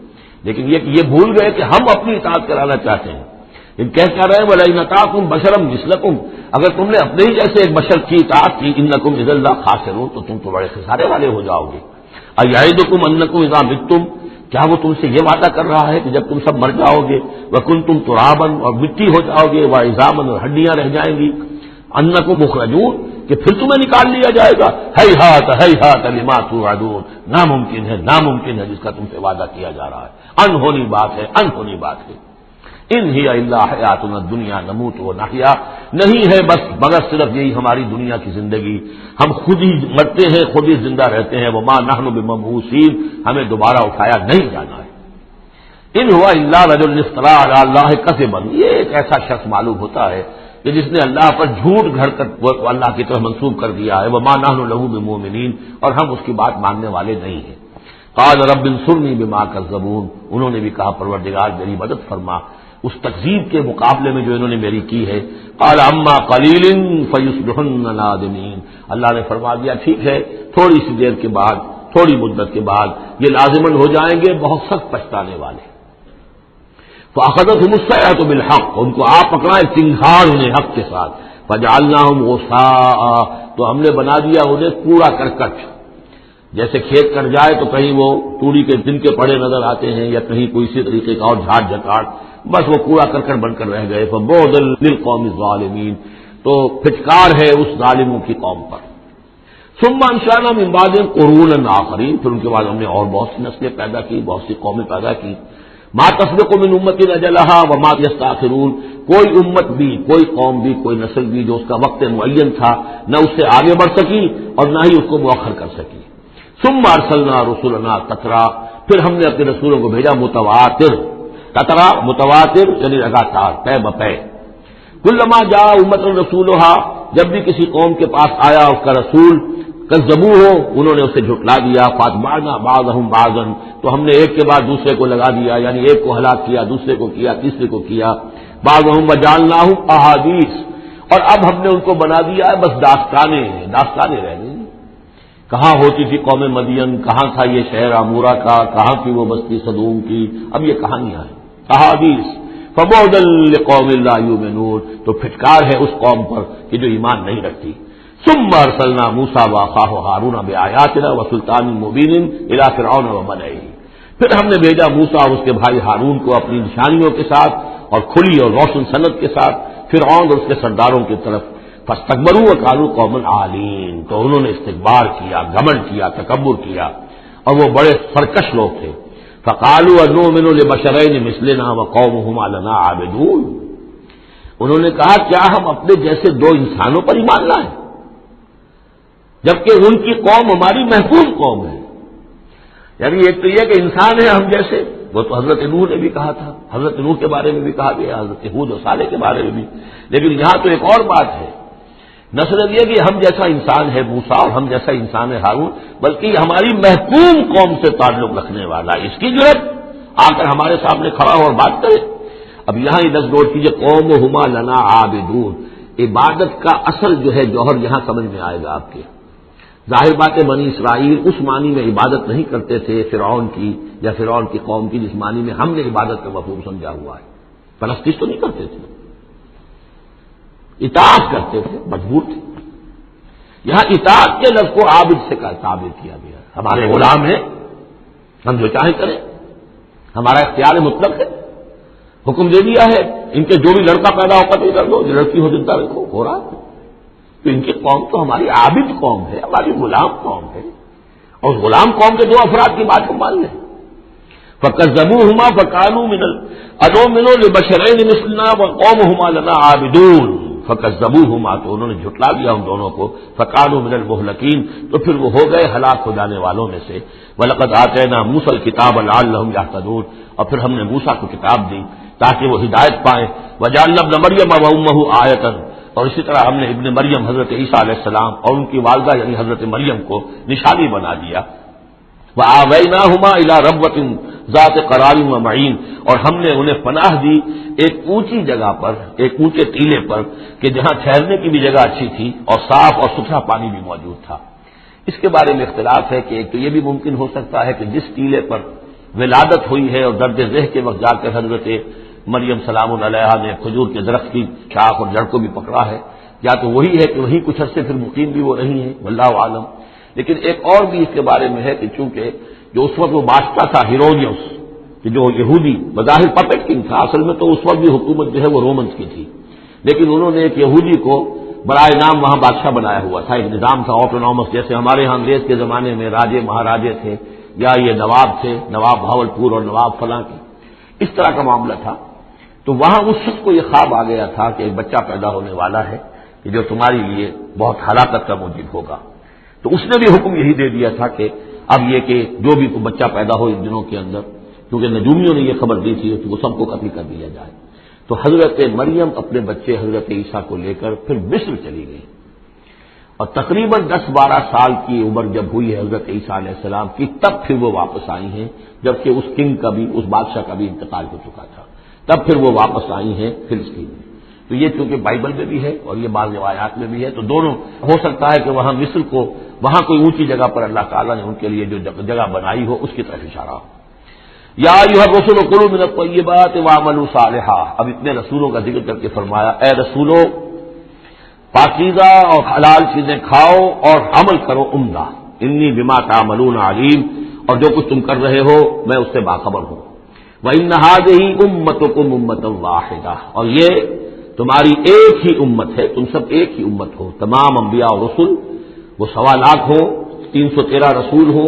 [SPEAKER 1] لیکن یہ بھول گئے کہ ہم اپنی اطاعت کرانا چاہتے ہیں۔ کہہ رہے ہیں وَلَئِنْ أَطَعْتُمْ بَشَرًا مِثْلَكُمْ، اگر تم نے اپنے ہی جیسے ایک بشر کی اطاعت کی، إِنَّكُمْ إِذًا لَخَاسِرُونَ، تو تم تو بڑے خسارے والے ہو جاؤ گے۔ أَيَعِدُكُمْ أَنَّكُمْ إِذَا مِتُّمْ، کیا وہ تم سے یہ وعدہ کر رہا ہے کہ جب تم سب مر جاؤ گے، وَكُنْتُمْ تُرَابًا، اور مٹی ہو جاؤ گے، وَعِظَامًا، اور ہڈیاں رہ جائیں گی، أَنَّكُمْ مُخْرَجُونَ، کہ پھر تمہیں نکال لیا جائے گا، ہیہات ہیہات لما توعدون، ناممکن ہے جس کا تم سے وعدہ کیا جا رہا ہے، انہونی بات ہے، انہونی بات ہے۔ ان ہی الا حیاتنا الدنیا نموت و نحیا، نہیں ہے بس مگر صرف یہی ہماری دنیا کی زندگی، ہم خود ہی مرتے ہیں خود ہی زندہ رہتے ہیں، وما نحن بمبعوثین، ہمیں دوبارہ اٹھایا نہیں جانا ہے۔ ان ہوا الا رجل افترى علی اللہ کذبا، یہ ایک ایسا شخص معلوم ہوتا ہے کہ جس نے اللہ پر جھوٹ گھڑ کر اللہ کی طرف منسوب کر دیا ہے، وما نحن له بمؤمنین، اور ہم اس کی بات ماننے والے نہیں ہیں۔ قال رب انصرنی بما کذبون، انہوں نے بھی کہا پروردگار میری مدد فرما اس تکذیب کے مقابلے میں جو انہوں نے میری کی ہے۔ قال اما قلیل فیصبحن نادمین، اللہ نے فرما دیا ٹھیک ہے تھوڑی سی دیر کے بعد، تھوڑی مدت کے بعد یہ لازماً ہو جائیں گے بہت سخت پچھتانے والے۔ فاخذتهم الصیحۃ بالحق، ان کو آپ پکڑا ایک چنگھاڑ انہیں حق کے ساتھ، فجعلناهم غثاء، تو ہم نے بنا دیا انہیں کوڑا کرکٹ، جیسے کھیت کٹ جائے تو کہیں وہ توڑی کے دن کے پڑے نظر آتے ہیں یا کہیں کوئی اسی طریقے کا اور جھاڑ جھکاڑ، بس وہ کوڑا کرکٹ بن کر رہ گئے۔ فبعدا للقوم الظالمین، تو پھٹکار ہے اس ظالموں کی قوم پر۔ ثم انشأنا من بعدهم قرونا آخرین، پھر ان کے بعد ہم نے اور بہت سی نسلیں پیدا کی، بہت سی قومیں پیدا کی۔ ما تسبق من امت اجلها وما يستأخرون، کوئی امت بھی، کوئی قوم بھی، کوئی نسل بھی جو اس کا وقت معین تھا نہ اس سے آگے بڑھ سکی اور نہ ہی اس کو مؤخر کر سکی۔ ثم ارسلنا رسلنا تترا، پھر ہم نے اپنے رسولوں کو بھیجا متواتر، تترا متواتر یعنی لگاتار، پے بپے۔ کلما جاء امت رسولها، جب بھی کسی قوم کے پاس آیا اس کا رسول، کذبوہ، انہوں نے اسے جھٹلا دیا، فاتبعنا بعضهم بعضا، تو ہم نے ایک کے بعد دوسرے کو لگا دیا، یعنی ایک کو ہلاک کیا، دوسرے کو کیا، تیسرے کو کیا۔ بعضهم وجعلناهم احادیث، اور اب ہم نے ان کو بنا دیا ہے بس داستانیں رہ گئی۔ کہاں ہوتی تھی قوم مدین، کہاں تھا یہ شہر عمورہ کا، کہاں تھی وہ بستی صدوم کی، اب یہ کہانیاں ہیں، احادیث۔ فبعدا لقوم لا یؤمنون، تو پھٹکار ہے اس قوم پر کہ جو ایمان نہیں رکھتی۔ ثم ارسلنا موسیٰ واخاہ ہارون بآیاتنا وسلطان مبین الی فرعون وملئہ، پھر ہم نے بھیجا موسیٰ اور اس کے بھائی ہارون کو اپنی نشانیوں کے ساتھ اور کھلی اور روشن سند کے ساتھ فرعون اور اس کے سرداروں کی طرف۔ فاستکبروا وکانوا قوما عالین، تو انہوں نے استکبار کیا، گھمنڈ کیا، تکبر کیا، اور وہ بڑے سرکش لوگ تھے۔ فقالوا انؤمن لبشرین مثلنا وقومهما لنا عابدون، انہوں نے کہا کیا ہم اپنے جیسے دو انسانوں پر ایمان لائیں جبکہ ان کی قوم ہماری محفوظ قوم ہے۔ یعنی ایک تو یہ کہ انسان ہے ہم جیسے، وہ تو حضرت نوح نے بھی کہا تھا، حضرت نوح کے بارے میں بھی کہا گیا، حضرت ہود و صالح کے بارے میں بھی، لیکن یہاں تو ایک اور بات ہے، نہ صرف یہ کہ ہم جیسا انسان ہے موسیٰ اور ہم جیسا انسان ہے ہارون، بلکہ ہماری محکوم قوم سے تعلق رکھنے والا، اس کی جرات آ کر ہمارے سامنے کھڑا ہو اور بات کرے۔ اب یہاں یہ لفظ نوٹ کیجیے، قومہما لنا عابدون، عبادت کا اصل جو ہے جوہر یہاں سمجھ میں آئے گا آپ کے۔ ظاہر بات ہے بنی اسرائیل اس معنی میں عبادت نہیں کرتے تھے فرعون کی یا فرعون کی قوم کی جس معنی میں ہم نے عبادت کا مفہوم سمجھا ہوا ہے، پرستش تو نہیں کرتے تھے، اطاعت کرتے تھے، مجبور تھے۔ یہاں اطاعت کے لفظ کو عابد سے تعبیر کیا گیا، ہمارے غلام ہیں، ہم جو چاہیں کریں، ہمارا اختیار مطلق ہے، حکم دے دیا ہے ان کے جو بھی لڑکا پیدا ہو قتل کر دو، جو لڑکی ہو زندہ رکھو، ہو رہا ہے۔ تو ان کی قوم تو ہماری عابد قوم ہے، ہماری غلام قوم ہے، اور اس غلام قوم کے دو افراد کی بات ہم مان لیں۔ فکذبوہما فکانوا من انؤمن لبشرین مثلنا وقومہما لنا عابدون، فکذبوہما، تو انہوں نے جھٹلا دیا ان دونوں کو، فکانوا من المہلکین، تو پھر وہ ہو گئے ہلاک ہو جانے والوں میں سے۔ وَلَقَدْ آتَيْنَا مُوسَى الْكِتَابَ لَعَلَّهُمْ يَهْتَدُونَ، اور پھر ہم نے موسیٰ کو کتاب دی تاکہ وہ ہدایت پائیں۔ وَجَعَلْنَا ابْنَ مَرْيَمَ وَأُمَّهُ آیَةً، اور اسی طرح ہم نے ابن مریم حضرت عیسیٰ علیہ السلام اور ان کی والدہ یعنی حضرت مریم کو نشانی بنا دیا۔ وَآوَيْنَاهُمَا إِلَىٰ رَبْوَةٍ ذَاتِ قَرَارٍ وَمَعِينٍ، اور ہم نے انہیں پناہ دی ایک اونچی جگہ پر، ایک اونچے ٹیلے پر کہ جہاں ٹھہرنے کی بھی جگہ اچھی تھی اور صاف اور ستھرا پانی بھی موجود تھا۔ اس کے بارے میں اختلاف ہے کہ ایک تو یہ بھی ممکن ہو سکتا ہے کہ جس ٹیلے پر ولادت ہوئی ہے اور درد ذہ کے وقت جا کر حضرت مریم سلام علیہا نے کھجور کے درخت کی شاخ اور جڑ کو بھی پکڑا ہے، یا تو وہی ہے کہ وہی کچھ عرصے پھر مقیم بھی وہ رہی ہیں، واللہ عالم۔ لیکن ایک اور بھی اس کے بارے میں ہے کہ چونکہ جو اس وقت وہ بادشاہ تھا ہیرودیوس، کہ جو یہودی بظاہر پپٹ کنگ تھا، اصل میں تو اس وقت بھی حکومت جو ہے وہ رومنس کی تھی، لیکن انہوں نے ایک یہودی کو برائے نام وہاں بادشاہ بنایا ہوا تھا، ایک نظام تھا آٹونومس، جیسے ہمارے ہاں انگریز کے زمانے میں راجے مہاراجے تھے یا یہ نواب تھے، نواب بھاولپور اور نواب فلاں کے، اس طرح کا معاملہ تھا۔ تو وہاں اس شخص کو یہ خواب آ گیا تھا کہ ایک بچہ پیدا ہونے والا ہے کہ جو تمہارے لیے بہت ہلاکت کا موجب ہوگا. تو اس نے بھی حکم یہی دے دیا تھا کہ اب یہ کہ جو بھی کوئی بچہ پیدا ہو ان دنوں کے اندر، کیونکہ نجومیوں نے یہ خبر دی تھی کہ وہ سب کو قتل کر دیا جائے. تو حضرت مریم اپنے بچے حضرت عیسیٰ کو لے کر پھر مصر چلی گئی، اور تقریباً 10-12 سال کی عمر جب ہوئی ہے حضرت عیسیٰ علیہ السلام کی، تب پھر وہ واپس آئی ہیں، جبکہ اس کنگ کا بھی، اس بادشاہ کا بھی انتقال ہو چکا تھا. تب پھر وہ واپس آئی ہیں فلسطین میں. تو یہ چونکہ بائبل میں بھی ہے اور یہ بعض روایات میں بھی ہے، تو دونوں ہو سکتا ہے کہ وہاں مصر کو، وہاں کوئی اونچی جگہ پر اللہ تعالیٰ نے ان کے لیے جو جگہ بنائی ہو اس کی طرف اشارہ ہو. یا ایھا الرسل کلوا من الطیبات واعملوا صالحا. اب اتنے رسولوں کا ذکر کر کے فرمایا اے رسولو، پاکیزہ اور حلال چیزیں کھاؤ اور عمل کرو عمدہ. انی بما تعملون علیم. اور جو کچھ تم کر رہے ہو میں اس سے باخبر ہوں. وَإِنَّ هَٰذِهِ أُمَّتُكُمْ أُمَّةً وَاحِدَةً. اور یہ تمہاری ایک ہی امت ہے، تم سب ایک ہی امت ہو. تمام انبیاء اور رسل، وہ 1.25 لاکھ ہو، 313 رسول ہو،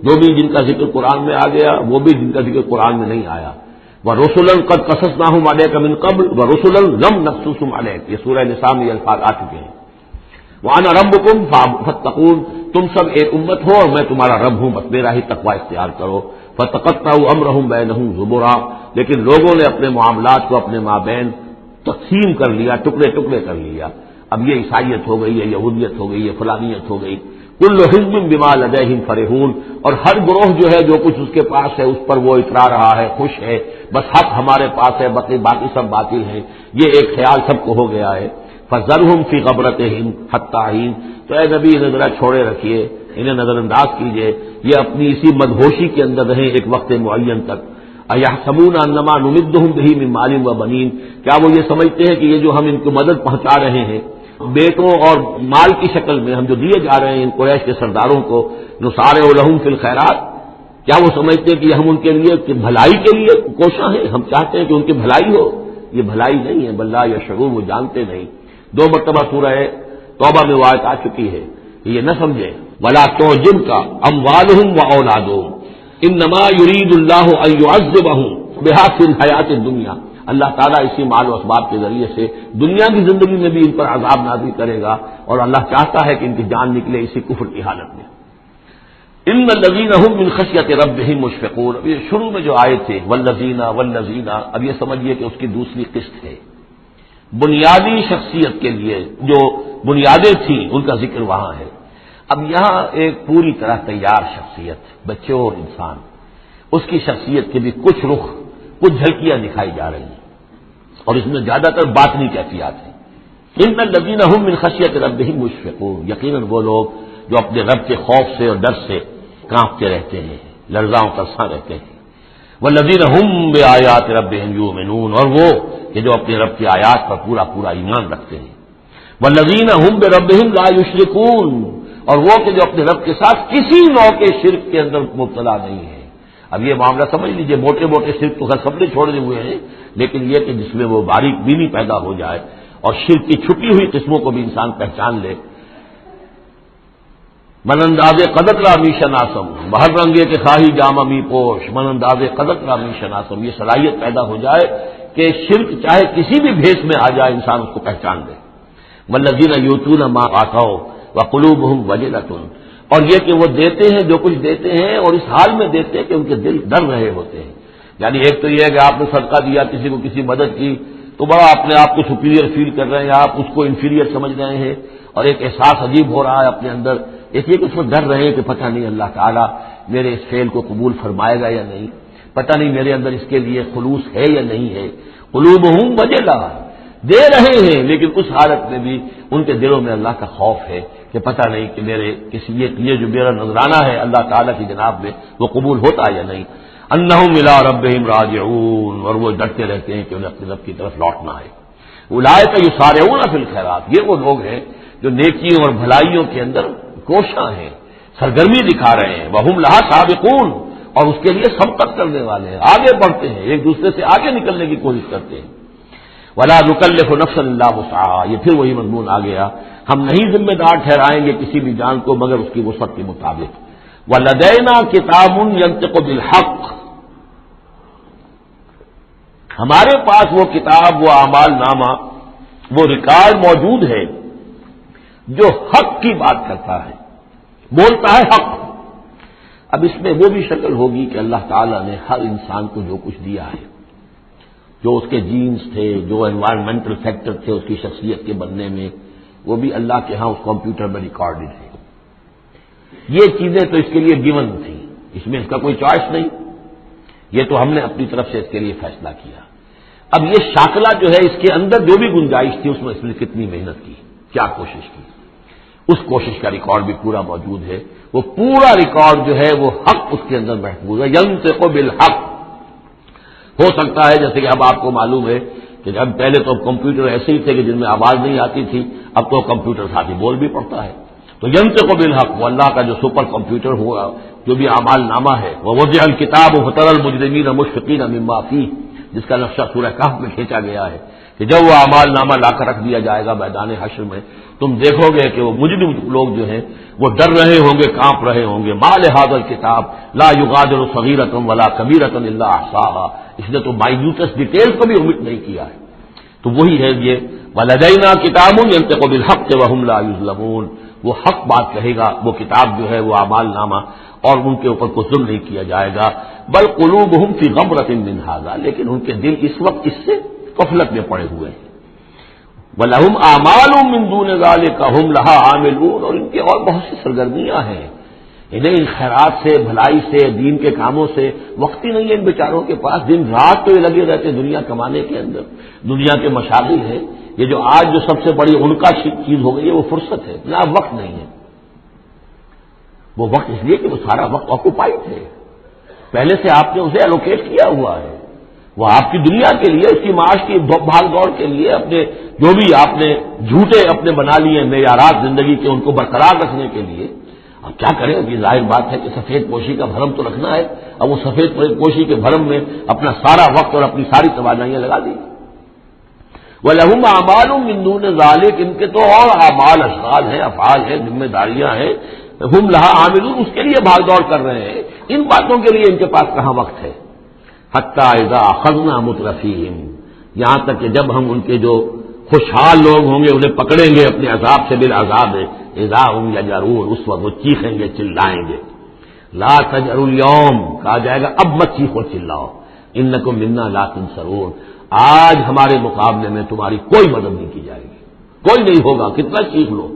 [SPEAKER 1] جو بھی جن کا ذکر قرآن میں آ گیا، وہ بھی جن کا ذکر قرآن میں نہیں آیا. وَرُسُلًا قَدْ قَصَصْنَاهُمْ عَلَيْكَ مِن قَبْلُ وَرُسُلًا لَّمْ نَقْصُصْهُمْ عَلَيْكَ. یہ سورہ نساء میں یہ الفاظ آ چکے ہیں. وَأَنَا رَبُّكُمْ فَاتَّقُونِ. تم سب ایک امت ہو اور میں تمہارا رب ہوں، بس میرا ہی تقوی اختیار کرو. فَتَقَطَّعُوا أَمْرَهُمْ بَيْنَهُمْ زُبُرًا. لیکن لوگوں نے اپنے معاملات کو اپنے مابین تقسیم کر لیا، ٹکڑے ٹکڑے کر لیا. اب یہ عیسائیت ہو گئی، یہ یہودیت ہو گئی، یہ فلانیت ہو گئی. کل حزب بما لدیہم فرحون. اور ہر گروہ جو ہے جو کچھ اس کے پاس ہے اس پر وہ اترا رہا ہے، خوش ہے، بس حق ہمارے پاس ہے، باقی سب باطل ہیں. یہ ایک خیال سب کو ہو گیا ہے. فذرہم فی غبرتہم حتی حین. تو اے نبی انہیں ذرا چھوڑے رکھیے، انہیں نظر انداز کیجیے، یہ اپنی اسی مدہوشی کے اندر رہیں ایک وقت معین تک. اَیَحْسَبُونَ أَنَّمَا نُمِدُّهُم بِهِ مِن مَّالٍ وَبَنِينَ. کیا وہ یہ سمجھتے ہیں کہ یہ جو ہم ان کو مدد پہنچا رہے ہیں بیٹوں اور مال کی شکل میں، ہم جو دیے جا رہے ہیں ان قریش کے سرداروں کو، نُسَارِعُ لَهُم فِی الْخَیرَات، کیا وہ سمجھتے ہیں کہ ہم ان کے لیے بھلائی کے لیے کوشاں ہیں، ہم چاہتے ہیں کہ ان کی بھلائی ہو؟ یہ بھلائی نہیں ہے، بل لا یشعرون، وہ جانتے نہیں. 2 مرتبہ سورہ توبہ میں وہ آیت آ چکی ہے کہ یہ نہ سمجھے. وَلَا تُعْجِبْكَ أَمْوَالُهُمْ وَأَوْلَادُهُمْ إِنَّمَا يُرِيدُ اللَّهُ أَن يُعَذِّبَهُمْ بِهَا فِي الْحَيَاةِ الدُّنْيَا. اللہ تعالیٰ اسی مال و اسباب کے ذریعے سے دنیا کی زندگی میں بھی ان پر عذاب نازل کرے گا، اور اللہ چاہتا ہے کہ ان کی جان نکلے اسی کفر کی حالت میں. ان الذین هم من خشیۃ ربهم مشفقون. اب یہ شروع میں جو آئے تھے والذین، اب یہ سمجھیے کہ اس کی دوسری قسط ہے. بنیادی شخصیت کے لیے جو بنیادیں تھیں ان کا ذکر وہاں ہے. اب یہاں ایک پوری طرح تیار شخصیت، بچے اور انسان، اس کی شخصیت کے بھی کچھ رخ، کچھ جھلکیاں دکھائی جا رہی ہیں، اور اس میں زیادہ تر باطنی کیفیات ہیں. ان الذین هم من خشیۃ ربهم مشفقون. یقیناً وہ لوگ جو اپنے رب کے خوف سے اور ڈر سے کانپتے رہتے ہیں، لرزاں و ترساں رہتے ہیں. والذین هم بآیات ربهم یؤمنون. اور وہ کہ جو اپنے رب کی آیات پر پورا پورا ایمان رکھتے ہیں. والذین هم بربهم لا یشرکون. اور وہ کہ جو اپنے رب کے ساتھ کسی نوع کے شرک کے اندر مبتلا نہیں ہے. اب یہ معاملہ سمجھ لیجئے، موٹے موٹے شرک تو خیر سب نے چھوڑے ہوئے ہیں، لیکن یہ کہ جس میں وہ باریک بینی پیدا ہو جائے اور شرک کی چھپی ہوئی قسموں کو بھی انسان پہچان لے. من انداز قدر را می شناسم، بہر رنگے کے خواہی جامہ می پوش، من انداز قدر را می شناسم. یہ صلاحیت پیدا ہو جائے کہ شرک چاہے کسی بھی بھیس میں آ جائے انسان اس کو پہچان لے. والذین یؤتون ما آتوا وقلوبهم وجلۃ. اور یہ کہ وہ دیتے ہیں جو کچھ دیتے ہیں اور اس حال میں دیتے ہیں کہ ان کے دل ڈر رہے ہوتے ہیں. یعنی ایک تو یہ ہے کہ آپ نے صدقہ دیا، کسی کو کسی مدد کی، تو بڑا اپنے آپ کو سپیریئر فیل کر رہے ہیں، آپ اس کو انفیریئر سمجھ رہے ہیں، اور ایک احساس عجیب ہو رہا ہے اپنے اندر. اس لیے کہ اس میں ڈر رہے ہیں کہ پتہ نہیں اللہ تعالیٰ میرے اس فعل کو قبول فرمائے گا یا نہیں، پتہ نہیں میرے اندر اس کے لیے خلوص ہے یا نہیں ہے. قلوبہم وجلہ. دے رہے ہیں لیکن اس حالت میں بھی ان کے دلوں میں اللہ کا خوف ہے کہ پتہ نہیں کہ میرے کسی یہ جو میرا نذرانہ ہے اللہ تعالیٰ کی جناب میں وہ قبول ہوتا یا نہیں. انہم الی ربہم راجعون. اور وہ ڈرتے رہتے ہیں کہ انہیں اپنے رب کی طرف لوٹنا ہے. اولئک یسارعون فی الخیرات. یہ وہ لوگ ہیں جو نیکیوں اور بھلائیوں کے اندر کوشاں ہیں، سرگرمی دکھا رہے ہیں. وہم لہا سابقون. اور اس کے لیے سبقت کرنے والے ہیں، آگے بڑھتے ہیں، ایک دوسرے سے آگے نکلنے کی کوشش کرتے ہیں. ولا نکلف نفسا الا وسعها. یہ پھر وہی مضمون آ گیا، ہم نہیں ذمہ دار ٹھہرائیں گے کسی بھی جان کو مگر اس کی وسعت کے مطابق. وَلَدَيْنَا كِتَابٌ يَنطِقُ بِالْحَقِّ. ہمارے پاس وہ کتاب، وہ اعمال نامہ، وہ ریکارڈ موجود ہے جو حق کی بات کرتا ہے، بولتا ہے حق۔ اب اس میں وہ بھی شکل ہوگی کہ اللہ تعالیٰ نے ہر انسان کو جو کچھ دیا ہے، جو اس کے جینز تھے، جو انوائرمنٹل فیکٹر تھے اس کی شخصیت کے بننے میں، وہ بھی اللہ کے ہاں اس کمپیوٹر میں ریکارڈڈ ہے۔ یہ چیزیں تو اس کے لیے گیون تھیں، اس میں اس کا کوئی چوائس نہیں، یہ تو ہم نے اپنی طرف سے اس کے لیے فیصلہ کیا۔ اب یہ شاکلہ جو ہے، اس کے اندر جو بھی گنجائش تھی اس میں اس نے کتنی محنت کی، کیا کوشش کی، اس کوشش کا ریکارڈ بھی پورا موجود ہے۔ وہ پورا ریکارڈ جو ہے وہ حق اس کے اندر محفوظ ہے، ینطق بالحق۔ ہو سکتا ہے جیسے کہ اب آپ کو معلوم ہے کہ جب پہلے تو کمپیوٹر ایسے ہی تھے کہ جن میں آواز نہیں آتی تھی، اب تو کمپیوٹر ساتھ ہی بول بھی پڑتا ہے۔ تو ینطق بالحق، وہ اللہ کا جو سپر کمپیوٹر ہوا، جو بھی اعمال نامہ ہے، وہ وضع الکتاب فتری المجرمین مشفقین مما فیہ، جس کا نقشہ سورہ کہف میں کھینچا گیا ہے کہ جب وہ اعمال نامہ لا کر رکھ دیا جائے گا میدان حشر میں، تم دیکھو گے کہ وہ مجرم لوگ جو ہیں وہ ڈر رہے ہوں گے، کانپ رہے ہوں گے، ما لہذا الکتاب لا یغادر صغیرۃ ولا کبیرۃ الا احصاها، اس نے تو مائنیوٹس ڈیٹیلز کو بھی omit نہیں کیا ہے۔ تو وہی ہے یہ ولدینا کتاب ینطق بالحق وہم لا یظلمون، وہ حق بات کہے گا، وہ کتاب جو ہے وہ اعمال نامہ، اور ان کے اوپر کوئی ظلم نہیں کیا جائے گا۔ بل قلوبہم فی غمرۃ من ھذا، لیکن ان کے دل اس وقت اس سے غفلت میں پڑے ہوئے ہیں۔ وَلَهُمْ أَعْمَالٌ مِّن دُونِ ذَلِكَ هُمْ لَهَا عَامِلُونَ، اور ان کی اور بہت سی سرگرمیاں ہیں، انہیں ان خیرات سے، بھلائی سے، دین کے کاموں سے وقت ہی نہیں ہے ان بیچاروں کے پاس، دن رات تو یہ لگے رہتے ہیں دنیا کمانے کے اندر، دنیا کے مشاغل ہیں۔ یہ جو آج جو سب سے بڑی ان کا چیز ہو گئی ہے وہ فرصت ہے، نہ وقت نہیں ہے۔ وہ وقت اس لیے کہ وہ سارا وقت آکوپائڈ ہے، پہلے سے آپ نے اسے الوکیٹ کیا ہوا ہے، وہ آپ کی دنیا کے لیے، اس کی معاش کی بھاگ دوڑ کے لیے، اپنے جو بھی آپ نے جھوٹے اپنے بنا لیے معیارات زندگی کے، ان کو برقرار رکھنے کے لیے۔ اب کیا کریں، یہ ظاہر بات ہے کہ سفید پوشی کا بھرم تو رکھنا ہے، اب وہ سفید پوشی کے بھرم میں اپنا سارا وقت اور اپنی ساری توانائیاں لگا دی۔ وَلَهُمْ أَعْمَالٌ مِّن دُونِ ذَلِكَ، ان کے تو اور اعمال، اشغال ہیں، افعال ہیں، ذمہ داریاں ہیں، ہم لہا عاملون، اس کے لیے بھاگ دوڑ کر رہے ہیں، ان باتوں کے لیے ان کے پاس کہاں وقت ہے۔ حتی اذا اخذنا مترفیہم، یہاں تک کہ جب ہم ان کے جو خوشحال لوگ ہوں گے انہیں پکڑیں گے اپنے عذاب سے، بالعذاب اذا ہم یجرون، اس وقت وہ چیخیں گے، چلائیں گے۔ لا تجروا اليوم، کہا جائے گا اب مت چیخو چلاؤ، انکم منا لا تنصرون، آج ہمارے مقابلے میں تمہاری کوئی مدد نہیں کی جائے گی، کوئی نہیں ہوگا، کتنا چیخ لو،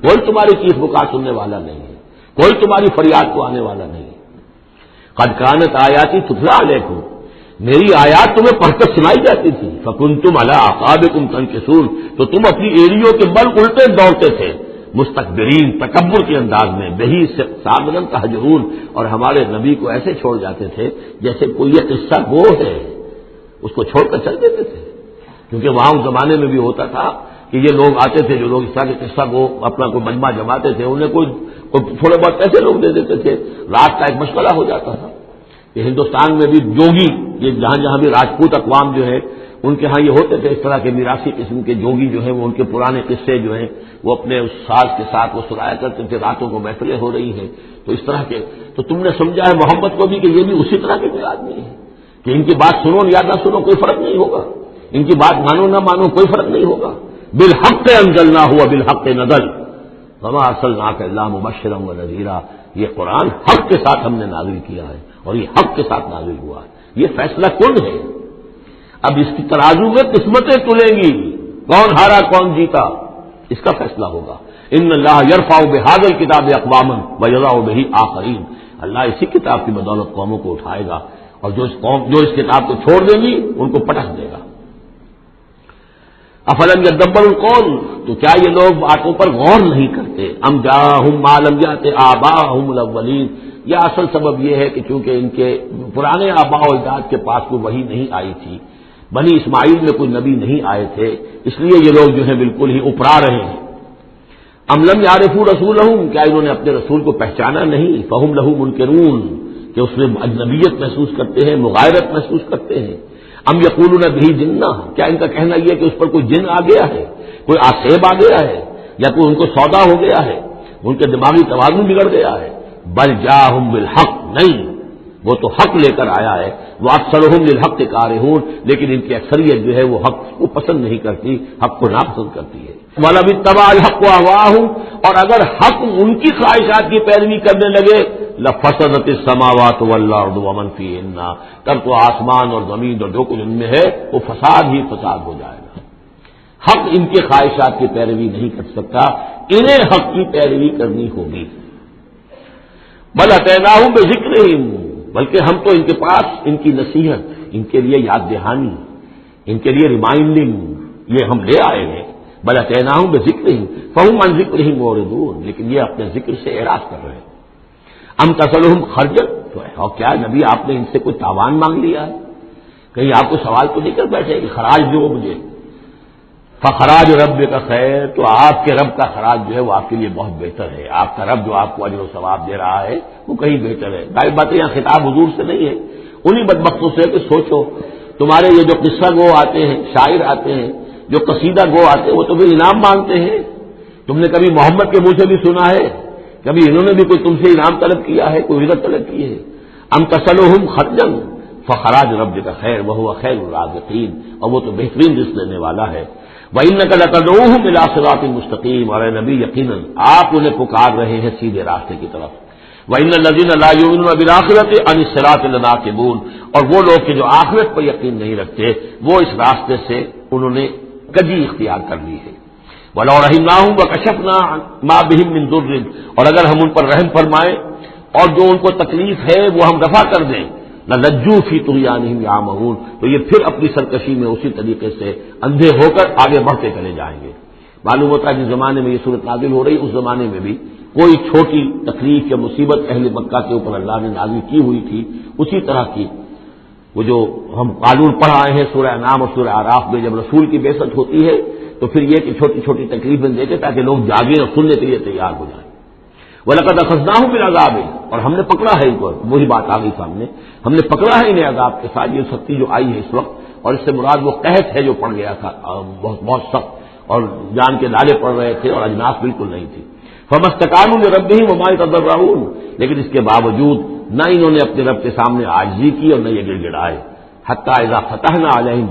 [SPEAKER 1] کوئی تمہاری چیخ پکار سننے والا نہیں ہے، کوئی تمہاری فریاد کو آنے والا نہیں ہے۔ قد کانت آیاتی تتلی علیکم، میری آیات تمہیں پڑھ کر سنائی جاتی تھی، فکنتم علی اعقابکم تنکصون، تو تم اپنی ایڑیوں کے بل الٹے دوڑتے تھے، مستکبرین، تکبر کے انداز میں، بہی سامنا تہجرون، اور ہمارے نبی کو ایسے چھوڑ جاتے تھے جیسے کوئی یہ قصہ گو ہے، اس کو چھوڑ کر چل دیتے تھے، کیونکہ وہاں اس زمانے میں بھی ہوتا تھا کہ یہ لوگ آتے تھے، جو لوگ اس طرح کے قصہ کو اپنا کوئی مجمع جماتے تھے، انہیں کوئی تھوڑے بہت پیسے لوگ دے دیتے تھے، رات کا ایک مشغلہ ہو جاتا تھا۔ کہ ہندوستان میں بھی جوگی، یہ جہاں جہاں بھی راجپوت اقوام جو ہے ان کے ہاں یہ ہوتے تھے، اس طرح کے میراثی قسم کے جوگی جو ہیں وہ ان کے پرانے قصے جو ہیں وہ اپنے اس ساز کے ساتھ وہ سنایا کرتے تھے، راتوں کو محفلیں ہو رہی ہیں، تو اس طرح کے، تو تم نے سمجھا ہے محمد کو بھی کہ یہ بھی اسی طرح کے کوئی آدمی ہے کہ ان کی بات سنو یا نہ سنو کوئی فرق نہیں ہوگا، ان کی بات مانو نہ مانو کوئی فرق نہیں ہوگا۔ بالحق انزلناہ وبالحق نزل وما ارسلناک الا مبشرا ونذیرا، یہ قرآن حق کے ساتھ ہم نے نازل کیا ہے اور یہ حق کے ساتھ نازل ہوا ہے، یہ فیصلہ کن ہے۔ اب اس کی ترازو میں قسمتیں تلیں گی، کون ہارا کون جیتا، اس کا فیصلہ ہوگا۔ ان اللہ یرفع بہذا الکتاب اقواما ویضع بہ آخرین، اللہ اسی کتاب کی بدولت قوموں کو اٹھائے گا، اور جو اس کتاب کو چھوڑ دیں گی ان کو پٹخ دے گا۔ افلم یدبروا القول، تو کیا یہ لوگ باتوں پر غور نہیں کرتے؟ ام جاءہم ما لم یأت آباءہم الاولین، یہ اصل سبب یہ ہے کہ چونکہ ان کے پرانے آباء و اجداد کے پاس کوئی وحی نہیں آئی تھی، بنی اسماعیل میں کوئی نبی نہیں آئے تھے، اس لیے یہ لوگ جو ہے بالکل ہی اپرا رہے ہیں۔ ام لم یعرفوا رسولہم، کیا انہوں نے اپنے رسول کو پہچانا نہیں؟ فہم لہ منکرون، کہ اس میں اجنبیت محسوس کرتے ہیں، مغایرت محسوس کرتے ہیں۔ ام یقولون بہ جنہ، کیا ان کا کہنا یہ کہ اس پر کوئی جن آ گیا ہے، کوئی آسیب آ گیا ہے، یا کوئی ان کو سودا ہو گیا ہے، ان کے دماغی توازن بگڑ گیا ہے۔ بل جاءہم بالحق، نہیں، وہ تو حق لے کر آیا ہے۔ واکثرهم للحق کارہون، لیکن ان کی اکثریت جو ہے وہ حق کو پسند نہیں کرتی، حق کو ناپسند کرتی ہے۔ وَلَوِ اتَّبَعَ الْحَقُّ أَهْوَاءَهُمْ، اور اگر حق ان کی خواہشات کی پیروی کرنے لگے لَفَسَدَتِ السَّمَاوَاتُ وَالْأَرْضُ وَمَنْ فِيهِنَّ، تب تو آسمان اور زمین اور جو کچھ ان میں ہے وہ فساد ہی فساد ہو جائے گا۔ حق ان کے خواہشات کی پیروی نہیں کر سکتا، انہیں حق کی پیروی کرنی ہوگی۔ بل اتیناہم بذکرہم، بلکہ ہم تو ان کے پاس ان کی نصیحت، ان کے لیے یاد دہانی، ان کے لیے ریمائنڈنگ یہ ہم لے آئے ہیں۔ بل اتیناہم بذکرہم فہم عن ذکرہم معرضون، لیکن یہ اپنے ذکر سے اعراض کر رہے ہیں۔ ام تسألہم خرجا، تو اور کیا نبی آپ نے ان سے کوئی تاوان مانگ لیا ہے؟ کہیں آپ کو سوال تو نہیں کر بیٹھے کہ خراج دو مجھے؟ فخراج رب کا خیر، تو آپ کے رب کا خراج جو ہے وہ آپ کے لیے بہت بہتر ہے۔ آپ کا رب جو آپ کو اجر و ثواب دے رہا ہے وہ کہیں بہتر ہے۔ ظاہر بات ہے یہاں خطاب حضور سے نہیں ہے، انہی بدبختوں سے کہ سوچو تمہارے یہ جو قصہ گو آتے ہیں، شاعر آتے ہیں، جو قصیدہ گو آتے ہیں، وہ تو بھی انعام مانگتے ہیں۔ تم نے کبھی محمد کے منہ سے بھی سنا ہے؟ کبھی انہوں نے بھی کوئی تم سے انعام طلب کیا ہے، کوئی عزت طلب کی ہے؟ ام تسألہم خرجا فخراج رب کا خیر وہو خیر الرازقین، اور وہ تو بہترین رزق دینے والا ہے۔ وَإِنَّكَ لَتَدْعُوهُمْ إِلَىٰ صِرَاطٍ مُّسْتَقِيمٍ، اور اے نبی یقیناً آپ انہیں پکار رہے ہیں سیدھے راستے کی طرف۔ وَإِنَّ الَّذِينَ لَا يُؤْمِنُونَ بِالْآخِرَةِ عَنِ الصِّرَاطِ لَنَاكِبُونَ، اور وہ لوگ کہ جو آخرت پر یقین نہیں رکھتے وہ اس راستے سے انہوں نے کجی اختیار کر لی ہے۔ وَلَوْ رَحِمْنَاهُمْ وَكَشَفْنَا مَا بِهِم مِّن ضُرٍّ، اور اگر ہم ان پر رحم فرمائیں اور جو ان کو تکلیف ہے وہ ہم رفع کر دیں، لَلَجُّوا فِي طُغْيَانِهِمْ يَعْمَهُونَ، تو یہ پھر اپنی سرکشی میں اسی طریقے سے اندھے ہو کر آگے بڑھتے چلے جائیں گے۔ معلوم ہوتا ہے جس زمانے میں یہ صورت نازل ہو رہی اس زمانے میں بھی کوئی چھوٹی تکلیف یا مصیبت اہل مکہ کے اوپر اللہ نے نازل کی ہوئی تھی، اسی طرح کی وہ جو ہم قانون پڑھ آئے ہیں سورہ انعام اور سورہ اعراف میں، جب رسول کی بعثت ہوتی ہے تو پھر یہ کہ چھوٹی چھوٹی تکلیفیں دیتے تاکہ لوگ جاگیں اور سننے کے لیے تیار ہو جائیں۔ وَلَقَدْ أَخَذْنَاهُم بِالْعَذَابِ، اور ہم نے پکڑا ہے ان کو، وہی بات آ گئی سامنے، ہم نے پکڑا ہے انہیں عذاب کے ساتھ، یہ سختی جو آئی ہے اس وقت، اور اس سے مراد وہ قحط ہے جو پڑ گیا تھا بہت بہت سخت، اور جان کے نالے پڑ رہے تھے اور اجناس بالکل نہیں تھی۔ فَمَا اسْتَكَانُوا لِرَبِّهِمْ وَمَا يَتَضَرَّعُونَ، لیکن اس کے باوجود نہ انہوں نے اپنے رب کے سامنے عاجزی کی اور نہ یہ گڑ گڑائے۔ حَتَّىٰ إِذَا فَتَحْنَا عَلَيْهِمْ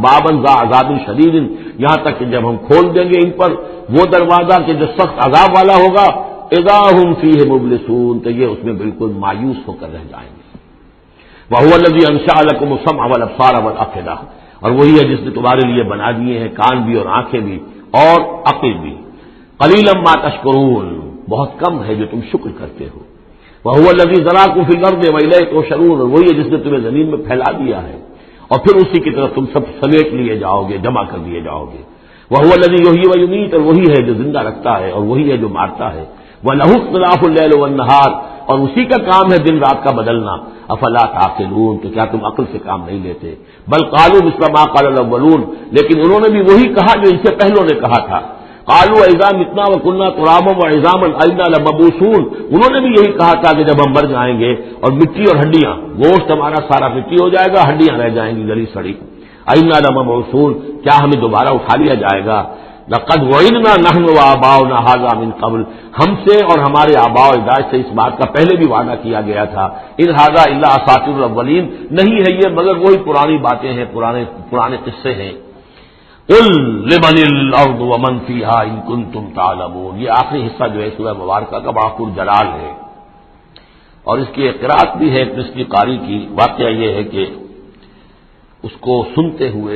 [SPEAKER 1] بابًا ذا عذاب شدید، یہاں تک کہ جب ہم کھول دیں گے ان پر وہ دروازہ کہ جو سخت عذاب والا ہوگا، اذا هم فيه مبلسون، تو یہ اس میں بالکل مایوس ہو کر رہ جائیں گے۔ وهو الذي انشأ لكم السمع والابصار والافئدة، اور وہی ہے جس نے تمہارے لیے بنا دیے ہیں کان بھی اور آنکھیں بھی اور عقل بھی۔ قلیلا ما تشکرون، بہت کم ہے جو تم شکر کرتے ہو۔ وهو الذي ذراكم في الارض واليه تحشرون، اور وہی ہے جس نے تمہیں زمین میں پھیلا دیا ہے اور پھر اسی کی طرف تم سب سمیٹ لیے جاؤ گے، جمع کر لیے جاؤ گے۔ وهو الذي يحيي ويميت، اور وہی ہے جو زندہ رکھتا ہے اور وہی ہے جو مارتا ہے۔ وَلَهُ اخْتِلَافُ اللَّيْلِ وَالنَّهَارِ، اور اسی کا کام ہے دن رات کا بدلنا۔ افلا تعقلون، تو کیا تم عقل سے کام نہیں لیتے؟ بل قالوا مثل ما قال الاولون، لیکن انہوں نے بھی وہی کہا جو ان سے پہلوں نے کہا تھا۔ قالوا اذا متنا وكنا ترابا وعظاما أئنا لمبعوثون، انہوں نے بھی یہی کہا تھا کہ جب ہم مر جائیں گے اور مٹی اور ہڈیاں، گوشت ہمارا سارا مٹی ہو جائے گا، ہڈیاں رہ جائیں گی گلی سڑی، أئنا لمبعوثون، کیا ہمیں دوبارہ اٹھا لیا جائے گا؟ لقد وعدنا نحن وآباؤنا هذا من قبل، ہم سے اور ہمارے آباء و اجداد سے اس بات کا پہلے بھی وعدہ کیا گیا تھا۔ ان هذا الا اساطير الاولين، نہیں ہے یہ مگر وہی پرانی باتیں ہیں، پرانے قصے ہیں۔ قل لمن الارض ومن فيها ان كنتم تعلمون، یہ آخری حصہ جو ہے سورہ مبارکہ کا بڑا پرجلال ہے، اور اس کی ایک قرأت بھی ہے ایک مصری قاری کی۔ واقعہ یہ ہے کہ اس کو سنتے ہوئے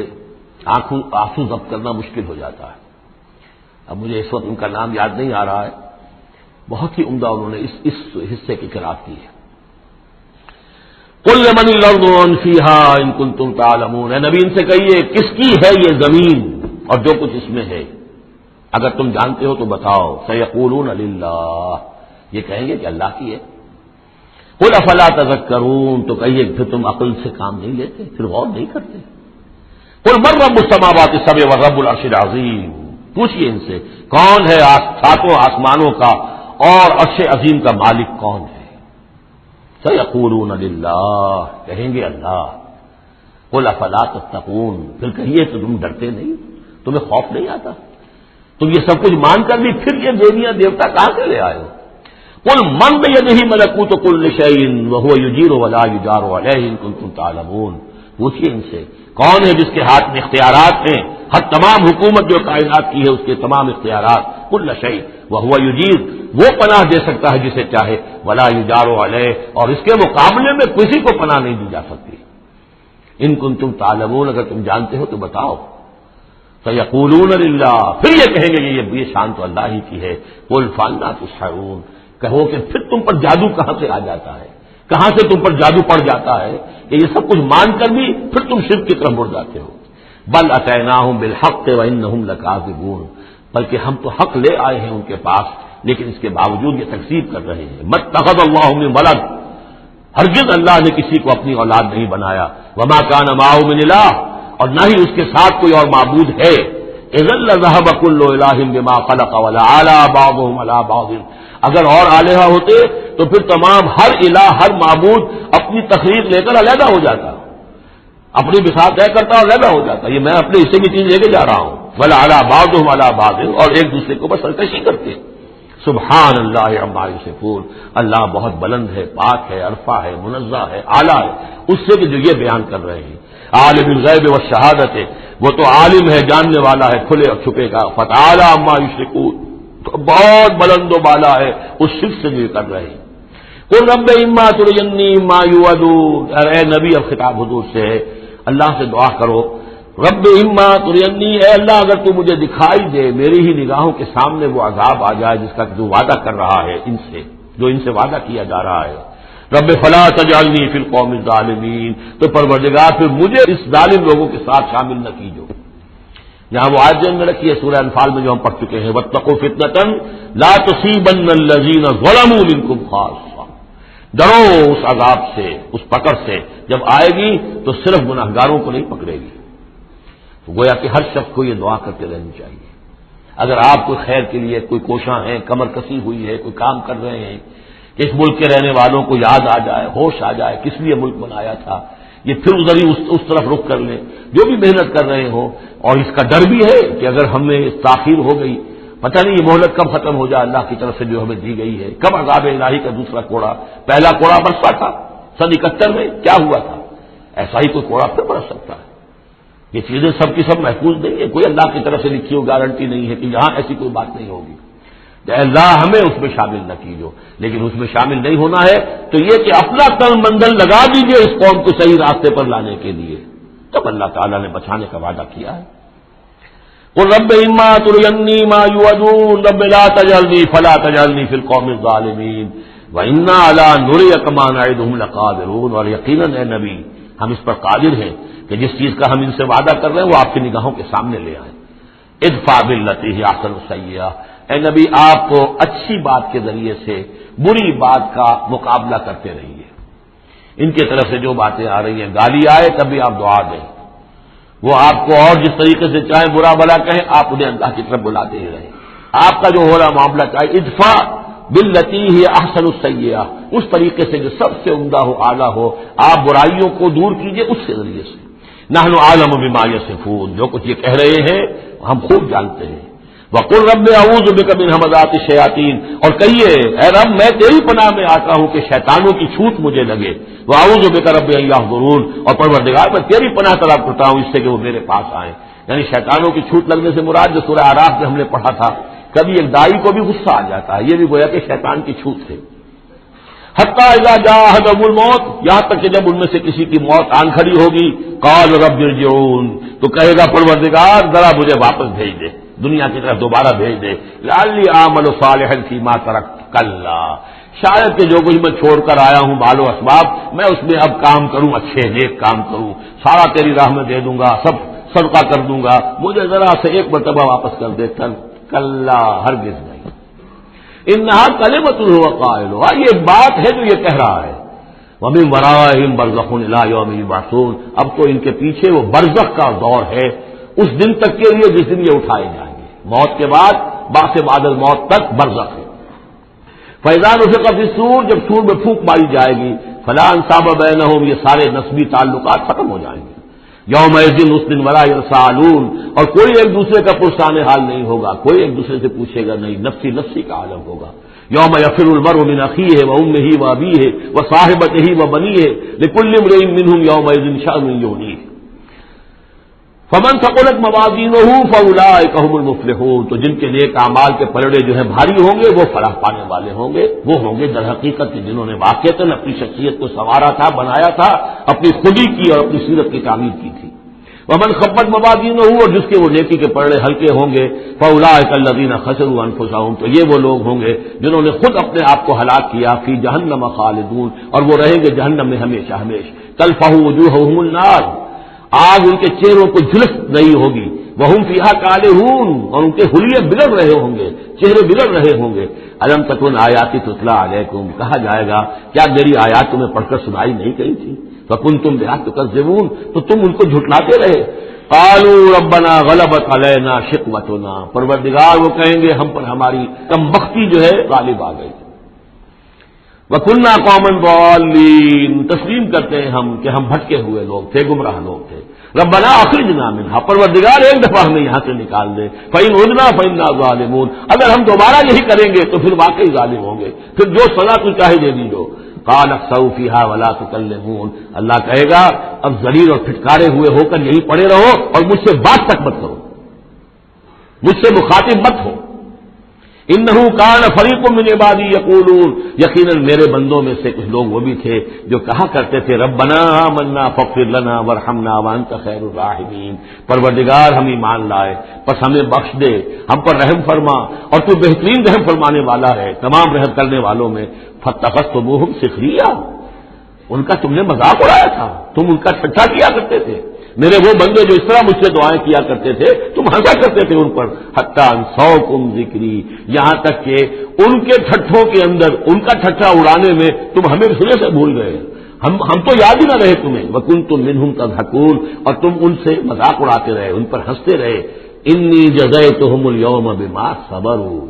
[SPEAKER 1] آنسو ضبط کرنا مشکل ہو جاتا ہے۔ اب مجھے اس وقت ان کا نام یاد نہیں آ رہا ہے، بہت ہی عمدہ انہوں نے اس حصے کی قرأت کی ہے۔ قل لمن الارض ومن فيها ان كنتم تعلمون، اے نبی ان سے کہیے کس کی ہے یہ زمین اور جو کچھ اس میں ہے، اگر تم جانتے ہو تو بتاؤ۔ سيقولون لله، یہ کہیں گے کہ اللہ کی ہے۔ قل افلا تذکرون، تو کہیے پھر تم عقل سے کام نہیں لیتے، پھر غور نہیں کرتے۔ قل من رب السماوات السبع ورب العرش العظیم، پوچھئے ان سے کون ہے ساتوں آسمانوں کا اور عرش عظیم کا مالک کون ہے؟ سيقولون لله، کہیں گے اللہ۔ قل افلا تتقون، پھر کہیے تو تم ڈرتے نہیں، تمہیں خوف نہیں آتا؟ تم یہ سب کچھ مان کر بھی پھر یہ دیویاں دیوتا کہاں سے لے آئے ہو؟ قل من بیدہ ملکوت کل شیء وہو یجیر ولا یجار علیہ ان کنتم تعلمون، پوچھیے ان سے کون ہے جس کے ہاتھ میں اختیارات ہیں، ہر تمام حکومت جو کائنات کی ہے اس کے تمام اختیارات، کل شیء وہو یجیر، وہ پناہ دے سکتا ہے جسے چاہے، ولا یجار علیہ، اور اس کے مقابلے میں کسی کو پناہ نہیں دی جا سکتی۔ ان کنتم تعلمون، اگر تم جانتے ہو تو بتاؤ۔ سیقولون للہ، پھر یہ کہیں گے یہ شان تو اللہ ہی کی ہے۔ قل فانا تسحرون، کہو کہ پھر تم پر جادو کہاں سے آ جاتا ہے، کہاں سے تم پر جادو پڑ جاتا ہے کہ یہ سب کچھ مان کر بھی پھر تم شرک کی طرف مڑ جاتے ہو۔ بل اتیناہم بالحق وانہم لکاذبون، بلکہ ہم تو حق لے آئے ہیں ان کے پاس، لیکن اس کے باوجود یہ تکذیب کر رہے ہیں۔ متخذ اللہ من ولد، ہرگز اللہ نے کسی کو اپنی اولاد نہیں بنایا، وما کان معہ من الہ، اور نہ ہی اس کے ساتھ کوئی اور معبود ہے۔ اذا لذهب كل الہ بما خلق ولعلى بعضهم على بعض، اگر اور الہہ ہوتے تو پھر تمام ہر الہ، ہر معبود اپنی تخلیق لے کر علیحدہ ہو جاتا، اپنی بساط طے کرتا اور علیحدہ ہو جاتا، یہ میں اپنے حصے کی چیز لے کے جا رہا ہوں، ولعلى بعضهم على بعض، اور ایک دوسرے کو بس سرکشی کرتے۔ سبحان اللہ عما یصفون، اللہ بہت بلند ہے، پاک ہے، عرفہ ہے، منزہ ہے، اعلیٰ ہے اس سے کہ جو یہ بیان کر رہے ہیں۔ عالم الغیب والشہادت ہے، وہ تو عالم ہے، جاننے والا ہے کھلے اور چھپے کا، فتعالی عما یشرکون، تو بہت بلند و بالا ہے اس شرک سے جو کر رہے ہیں۔ قل رب اما ترینی ما یوعدون، اے نبی اب خطاب حضور سے ہے، اللہ سے دعا کرو، رب اما ترینی، اے اللہ اگر تو مجھے دکھائی دے، میری ہی نگاہوں کے سامنے وہ عذاب آ جائے جس کا تو وعدہ کر رہا ہے ان سے، جو ان سے وعدہ کیا جا رہا ہے، رب فلا تجعلنی فی القوم الظالمین، تو پروردگار پھر مجھے اس ظالم لوگوں کے ساتھ شامل نہ کیجو۔ یہاں وہ آیت ذہن میں رکھی ہے سورہ انفال میں جو ہم پڑھ چکے ہیں، واتقوا فتنۃ لا تصیبن الذین ظلموا منکم خاصہ، ڈرو اس عذاب سے، اس پکڑ سے، جب آئے گی تو صرف گناہگاروں کو نہیں پکڑے گی۔ تو گویا کہ ہر شخص کو یہ دعا کرتے رہنی چاہیے، اگر آپ کوئی خیر کے لیے کوئی کوشاں ہیں، کمر کسی ہوئی ہے، کوئی کام کر رہے ہیں کہ اس ملک کے رہنے والوں کو یاد آ جائے، ہوش آ جائے کس لیے ملک بنایا تھا، یہ پھر ادھر ہی اس طرف رخ کر لیں، جو بھی محنت کر رہے ہوں، اور اس کا ڈر بھی ہے کہ اگر ہمیں تاخیر ہو گئی، پتہ نہیں یہ مہلت کب ختم ہو جائے اللہ کی طرف سے جو ہمیں دی گئی ہے، کب عذاب الہی کا دوسرا کوڑا، پہلا کوڑا برسا تھا سن 71 میں، کیا ہوا تھا، ایسا ہی کوئی کوڑا پھر برس سکتا ہے۔ یہ چیزیں سب کی سب محفوظ نہیں ہے، کوئی اللہ کی طرف سے لکھی ہو گارنٹی نہیں ہے کہ یہاں ایسی کوئی بات نہیں ہوگی، اللہ ہمیں اس میں شامل نہ کیجو، لیکن اس میں شامل نہیں ہونا ہے تو یہ کہ اپنا تن مندل لگا دیجئے اس قوم کو صحیح راستے پر لانے کے لیے، تب اللہ تعالیٰ نے بچانے کا وعدہ کیا ہے۔ قل رب اما ترینی ما یوعدون رب لا تجعلنی فلا تجعلنی فی القوم الظالمین وانا علی نریک ما نعدہم لقادرون، اور یقیناً اے نبی ہم اس پر قادر ہیں کہ جس چیز کا ہم ان سے وعدہ کر رہے ہیں وہ آپ کی نگاہوں کے سامنے لے آئیں۔ ادفع باللتی ہی احسن السیئہ، اے نبی آپ کو اچھی بات کے ذریعے سے بری بات کا مقابلہ کرتے رہیے، ان کی طرف سے جو باتیں آ رہی ہیں، گالی آئے تب بھی آپ دعا دیں، وہ آپ کو اور جس طریقے سے چاہے برا بھلا کہیں آپ انہیں اللہ کی طرف بلاتے ہی رہیں، آپ کا جو ہو رہا معاملہ چاہے ادفع باللتی ہی احسن السیئہ، اس طریقے سے جو سب سے عمدہ ہو، اعلیٰ ہو، آپ برائیوں کو دور کیجئے اس کے ذریعے سے۔ نحن اعلم بما یصفون، جو کچھ یہ کہہ رہے ہیں ہم خوب جانتے ہیں۔ وقل رب اعوذ بک من همزات الشیاطین، اور کہیے اے رب میں تیری پناہ میں آتا ہوں کہ شیطانوں کی چھوٹ مجھے لگے، واعوذ بک رب ان یحضرون، اور پروردگار میں تیری پناہ طلب کرتا ہوں اس سے کہ وہ میرے پاس آئیں۔ یعنی شیطانوں کی چھوٹ لگنے سے مراد جو سورہ اعراف میں ہم نے پڑھا تھا، کبھی ایک دائی کو بھی غصہ آ جاتا ہے، یہ بھی گویا کہ شیطان کی چھوٹ ہے۔ حتی اذا جاء احدهم الموت، یہاں تک کہ جب ان میں سے کسی کی موت آن کھڑی ہوگی، قال رب ارجعون، تو کہے گا پروردگار ذرا مجھے واپس بھیج دے، دنیا کی طرف دوبارہ بھیج دے، لعلی اعمل صالحا فیما ترکت، کلا، شاید کہ جو کچھ میں چھوڑ کر آیا ہوں بال و اسباب، میں اس میں اب کام کروں، اچھے نیک کام کروں، سارا تیری راہ میں دے دوں گا، سب صدقہ کر دوں گا، مجھے ذرا سے ایک مرتبہ واپس کر دے، کلا، ہرگز نہیں، انہا کلمۃ هو قائلها، یہ ایک بات ہے جو یہ کہہ رہا ہے، ومن ورائہم برزخ الی یوم یبعثون، اب تو ان کے پیچھے وہ برزخ کا دور ہے اس دن تک کے لیے جس دن یہ اٹھائے جائیں گے، موت کے بعد بعث بعد الموت تک برزخ ہے۔ فاذا نفخ فی الصور، جب سور میں پھونک ماری جائے گی، فلا انصاب بینہم، یہ سارے نسبی تعلقات ختم ہو جائیں گے، یومئذ اس دن ولا یسالون، اور کوئی ایک دوسرے کا پرسان حال نہیں ہوگا، کوئی ایک دوسرے سے پوچھے گا نہیں، نفسی نفسی کا عالم ہوگا، یوم یفر المرء من اخیہ وامہ وابیہ وصاحبتہ وبنیہ لکل امرئ منہم یومئذ شأن یغنیہ فمن ثقلت موازینہ فاولئک هم المفلحون، تو جن کے نیک اعمال کے پلڑے جو ہیں بھاری ہوں گے وہ فلاح پانے والے ہوں گے، وہ ہوں گے در حقیقت جنہوں نے واقعتاً اپنی شخصیت کو سنوارا تھا، بنایا تھا، اپنی خودی کی اور اپنی سیرت کی تعمیر کی تھی۔ ومن خفت موازینہ، اور جس کے وہ نیکی کے پلڑے ہلکے ہوں گے، فاولئک الذین خسروا انفسهم، تو یہ وہ لوگ ہوں گے جنہوں نے خود اپنے آپ کو ہلاک کیا، فی جہنم خالدون، اور وہ رہیں گے جہنم میں ہمیشہ ہمیشہ، تلفح وجوہہم النار، آگ ان کے چہروں کو جھلس رہی ہوگی، وہم فیہا کالہون، اور ان کے حلیے بگڑ رہے ہوں گے، چہرے بگڑ رہے ہوں گے۔ الم تکن آیاتی تتلی علیکم، کہا جائے گا کیا میری آیات تمہیں پڑھ کر سنائی نہیں گئی تھی؟ فکنتم بہا تکذبون، تو تم ان کو جھٹلاتے رہے۔ قالوا ربنا غلبت علینا شقوتنا، پروردگار وہ کہیں گے ہم پر ہماری کم بختی جو ہے غالب آ گئی۔ وَكُنَّا قَوْمًا ضَالِّينَ، تسلیم کرتے ہیں ہم کہ ہم بھٹکے ہوئے لوگ تھے، گمراہ لوگ تھے۔ ربنا اخرجنا منها، پروردگار ایک دفعہ ہمیں یہاں سے نکال دے، فَإِنْ عُدْنَا فَإِنَّا ظَالِمُونَ، اگر ہم دوبارہ یہی کریں گے تو پھر واقعی ظالم ہوں گے، پھر جو سزا تو چاہے دے دیجو۔ قَالَ اخْسَئُوا فِيهَا وَلَا تُكَلِّمُونَ، اللہ کہے گا اب ذلیل اور پھٹکارے ہوئے ہو کر یہی پڑے رہو اور مجھ سے بات تک مت کرو، مجھ سے مخاطب مت ہو۔ انہ کان فریق من عبادی یقولون، یقیناً میرے بندوں میں سے کچھ لوگ وہ بھی تھے جو کہا کرتے تھے ربنا آمنا فاغفر لنا وارحمنا وانت خیر الراحمین، پروردگار ہم ایمان لائے پس ہمیں بخش دے، ہم پر رحم فرما اور تو بہترین رحم فرمانے والا ہے تمام رحم کرنے والوں میں۔ فاتخذتموہم سخریا، ان کا تم نے مذاق اڑایا تھا، تم ان کا ٹھٹھا کیا کرتے تھے، میرے وہ بندے جو اس طرح مجھ سے دعائیں کیا کرتے تھے تم ہنسا کرتے تھے ان پر۔ حتی انسوکم ذکری، یہاں تک کہ ان کے ٹھٹھوں کے اندر ان کا ٹھٹھا اڑانے میں تم ہمیں سرے سے بھول گئے، ہم تو یاد ہی نہ رہے تمہیں۔ وکنتم منہم تضحکون، اور تم ان سے مذاق اڑاتے رہے، ان پر ہنستے رہے۔ انی جزیتہم اليوم بما صبروا،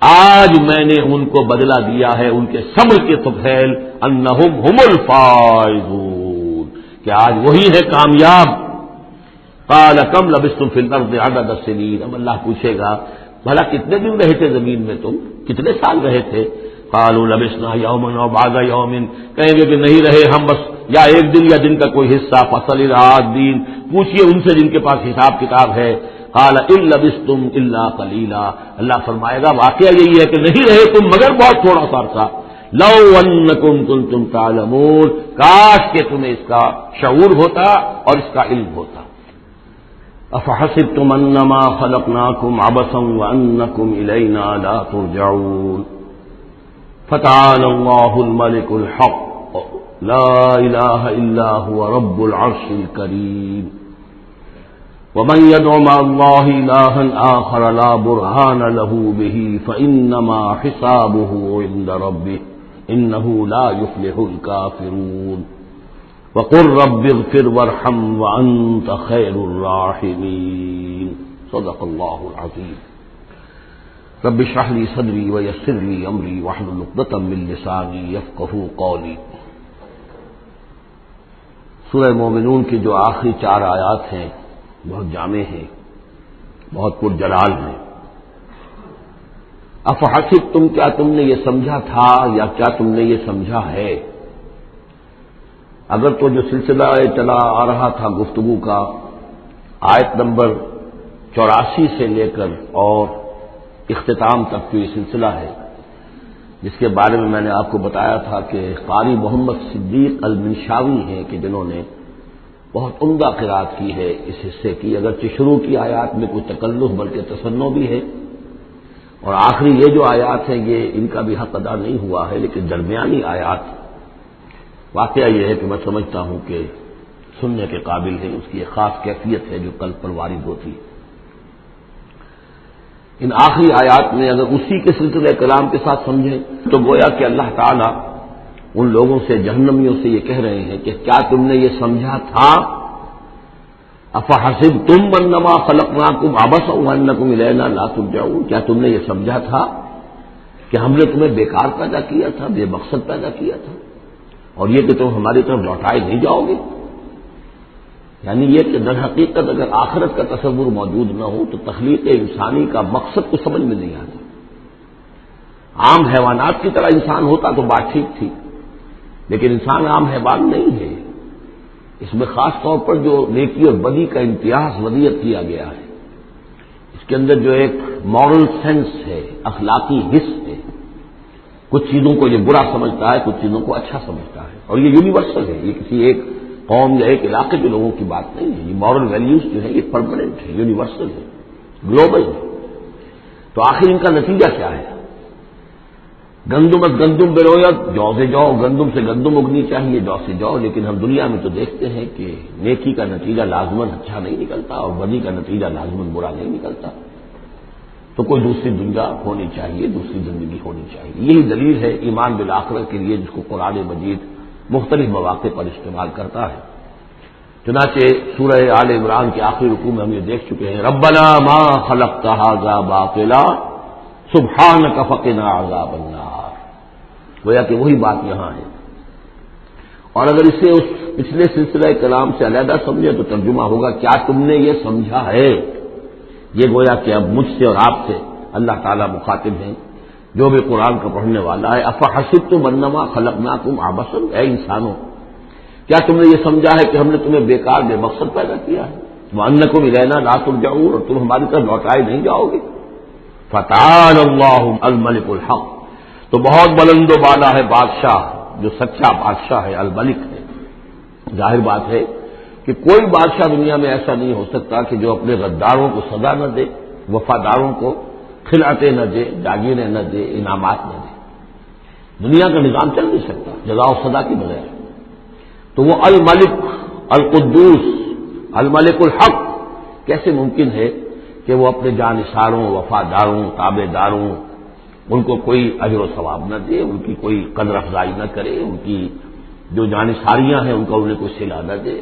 [SPEAKER 1] آج میں نے ان کو بدلہ دیا ہے ان کے صبر کے طفیل، انہم هم الفائزون، کہ آج وہی ہے کامیاب۔ قال کم لبثتم فی الارض عدد السنین، اب اللہ پوچھے گا بھلا کتنے دن رہے تھے زمین میں، تم کتنے سال رہے تھے؟ قالوا لبثنا یوما او بعض یوم، کہیں گے کہ نہیں رہے ہم بس یا ایک دن یا دن کا کوئی حصہ۔ فصل العادین، پوچھئے ان سے جن کے پاس حساب کتاب ہے۔ قال ان لبثتم الا قلیلا، اللہ فرمائے گا واقعہ یہی ہے کہ نہیں رہے تم مگر بہت تھوڑا سا عرصہ۔ لو انکم کنتم تعلمون، کاش کہ تمہیں اس کا شعور ہوتا اور اس کا علم ہوتا۔ افحسبتم انما خلقناکم عبثا وانکم الینا لا ترجعون، فتعالى اللہ الملک الحق لا الہ الا هو رب العرش الکریم، ومن يدع مع الله إلها آخر لا برهان له به فإنما حسابه عند ربه إنه لا يفلح الكافرون، وقل رب اغفر وارحم وأنت خير الراحمين، صدق الله العظيم۔ رب اشرح لي صدري ويسر لي أمري واحلل عقدة من لساني يفقهوا قولي۔ سورہ مومنون کی جو آخری 4 آیات ہیں بہت جامع ہیں، بہت پرجلال ہیں۔ افحسبتم، کیا تم نے یہ سمجھا تھا یا کیا تم نے یہ سمجھا ہے؟ اگر تو جو سلسلہ چلا آ رہا تھا گفتگو کا آیت نمبر 84 سے لے کر اور اختتام تک جو یہ سلسلہ ہے، جس کے بارے میں نے آپ کو بتایا تھا کہ قاری محمد صدیق المنشاوی ہیں کہ جنہوں نے بہت عمدہ قرات کی ہے اس حصے کی، اگرچہ شروع کی آیات میں کوئی تکلف بلکہ تصنع بھی ہے، اور آخری یہ جو آیات ہیں یہ ان کا بھی حق ادا نہیں ہوا ہے، لیکن درمیانی آیات واقعہ یہ ہے کہ میں سمجھتا ہوں کہ سننے کے قابل ہے، اس کی ایک خاص کیفیت ہے جو قلب پر وارد ہوتی ہے۔ ان آخری آیات میں اگر اسی کے سلسلہ کلام کے ساتھ سمجھیں تو گویا کہ اللہ تعالیٰ ان لوگوں سے، جہنمیوں سے یہ کہہ رہے ہیں کہ کیا تم نے یہ سمجھا تھا؟ افحسبتم انما خلقناکم عبثا وانکم الینا لا ترجعون، کیا تم نے یہ سمجھا تھا کہ ہم نے تمہیں بیکار پیدا کیا تھا، بے مقصد پیدا کیا تھا، اور یہ کہ تم ہماری طرف لوٹائے نہیں جاؤ گے؟ یعنی یہ کہ در حقیقت اگر آخرت کا تصور موجود نہ ہو تو تخلیق انسانی کا مقصد کو سمجھ میں نہیں آتا۔ عام حیوانات کی طرح انسان ہوتا تو بات ٹھیک تھی، لیکن انسان عام حیوان نہیں ہے۔ اس میں خاص طور پر جو نیکی اور بدی کا امتیاز ودیت کیا گیا ہے، اس کے اندر جو ایک مورل سینس ہے، اخلاقی حص ہے، کچھ چیزوں کو یہ برا سمجھتا ہے، کچھ چیزوں کو اچھا سمجھتا ہے، اور یہ یونیورسل ہے، یہ کسی ایک قوم یا ایک علاقے کے لوگوں کی بات نہیں ہے۔ یہ مورل ویلیوز جو ہے یہ پرماننٹ ہے، یونیورسل ہے، گلوبل ہے۔ تو آخر ان کا نتیجہ کیا ہے؟ گندم از گندم برویت، جو سے جو، گندم سے گندم اگنی چاہیے، جو سے جو، لیکن ہم دنیا میں تو دیکھتے ہیں کہ نیکی کا نتیجہ لازماً اچھا نہیں نکلتا اور بدی کا نتیجہ لازماً برا نہیں نکلتا۔ تو کوئی دوسری دنیا ہونی چاہیے، دوسری زندگی ہونی چاہیے۔ یہی دلیل ہے ایمان بالآخرت کے لیے، جس کو قرآن مجید مختلف مواقع پر استعمال کرتا ہے۔ چنانچہ سورہ آل عمران کے آخری رکوع میں ہم یہ دیکھ چکے ہیں، ربنا ما خلقت ھذا باطلا سبحانک فقنا عذاب النار۔ گویا کہ وہی بات یہاں ہے، اور اگر اسے اس پچھلے سلسلہ کلام سے علیحدہ سمجھے تو ترجمہ ہوگا کیا تم نے یہ سمجھا ہے؟ یہ گویا کہ اب مجھ سے اور آپ سے اللہ تعالیٰ مخاطب ہیں، جو بھی قرآن کا پڑھنے والا ہے۔ افحسبتم انما خلقناکم عبثا، اے انسانوں کیا تم نے یہ سمجھا ہے کہ ہم نے تمہیں بیکار بے مقصد پیدا کیا ہے؟ وانکم الینا لا ترجعون، اور تم ہماری طرف لوٹائے نہیں جاؤ گے۔ فتعالى اللہ الملک الحق، تو بہت بلند و بالا ہے بادشاہ جو سچا بادشاہ ہے، الملک ہے۔ ظاہر بات ہے کہ کوئی بادشاہ دنیا میں ایسا نہیں ہو سکتا کہ جو اپنے غداروں کو سزا نہ دے، وفاداروں کو کھلاتے نہ دے، جاگیریں نہ دے، انعامات نہ دے۔ دنیا کا نظام چل نہیں سکتا جزا و سزا کے بغیر۔ تو وہ الملک القدوس الملک الحق کیسے ممکن ہے کہ وہ اپنے جانثاروں، وفاداروں، تابع داروں ان کو کوئی اجر و ثواب نہ دے، ان کی کوئی قدر افزائی نہ کرے، ان کی جو جانثاریاں ہیں ان کا انہیں کوئی صلہ نہ دے،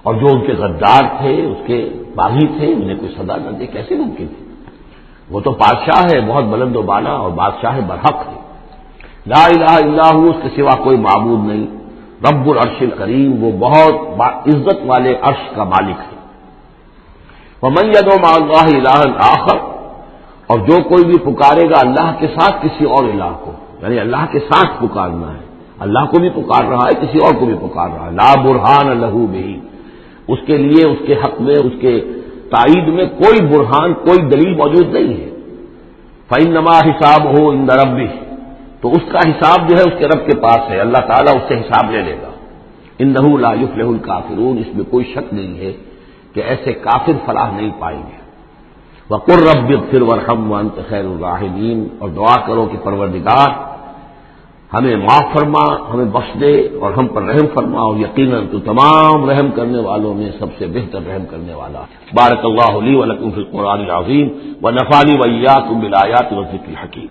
[SPEAKER 1] اور جو ان کے غدار تھے، اس کے باغی تھے، انہیں کوئی سزا نہ دے؟ کیسے ممکن ہے؟ وہ تو بادشاہ ہے، بہت بلند و بالا، اور بادشاہ برحق ہے۔ لا الہ الا ہو، اس کے سوا کوئی معبود نہیں۔ رب العرش الکریم، وہ بہت عزت والے عرش کا مالک ہے۔ ومن يدع مع اللہ الہا آخر، اور جو کوئی بھی پکارے گا اللہ کے ساتھ کسی اور الہ کو، یعنی اللہ کے ساتھ پکارنا ہے، اللہ کو بھی پکار رہا ہے، کسی اور کو بھی پکار رہا ہے، لا برہان لہ بہ، اس کے لیے اس کے حق میں، اس کے تائید میں کوئی برہان، کوئی دلیل موجود نہیں ہے۔ فإنما حسابہ عند ربہ، تو اس کا حساب جو ہے اس کے رب کے پاس ہے، اللہ تعالیٰ اس سے حساب لے لے گا۔ انہ لا یفلح الکافرون، اس میں کوئی شک نہیں ہے کہ ایسے کافر فلاح نہیں پائیں گے۔ وقل رب اغفر وارحم وانت خیر الراحمین، اور دعا کرو کہ پروردگار ہمیں معاف فرما، ہمیں بخش دے اور ہم پر رحم فرما، اور یقیناً تو تمام رحم کرنے والوں میں سب سے بہتر رحم کرنے والا۔ بارک اللہ لی ولکم فی القرآن العظیم ونفعنی وإیاکم بالآیات والذکر الحکیم۔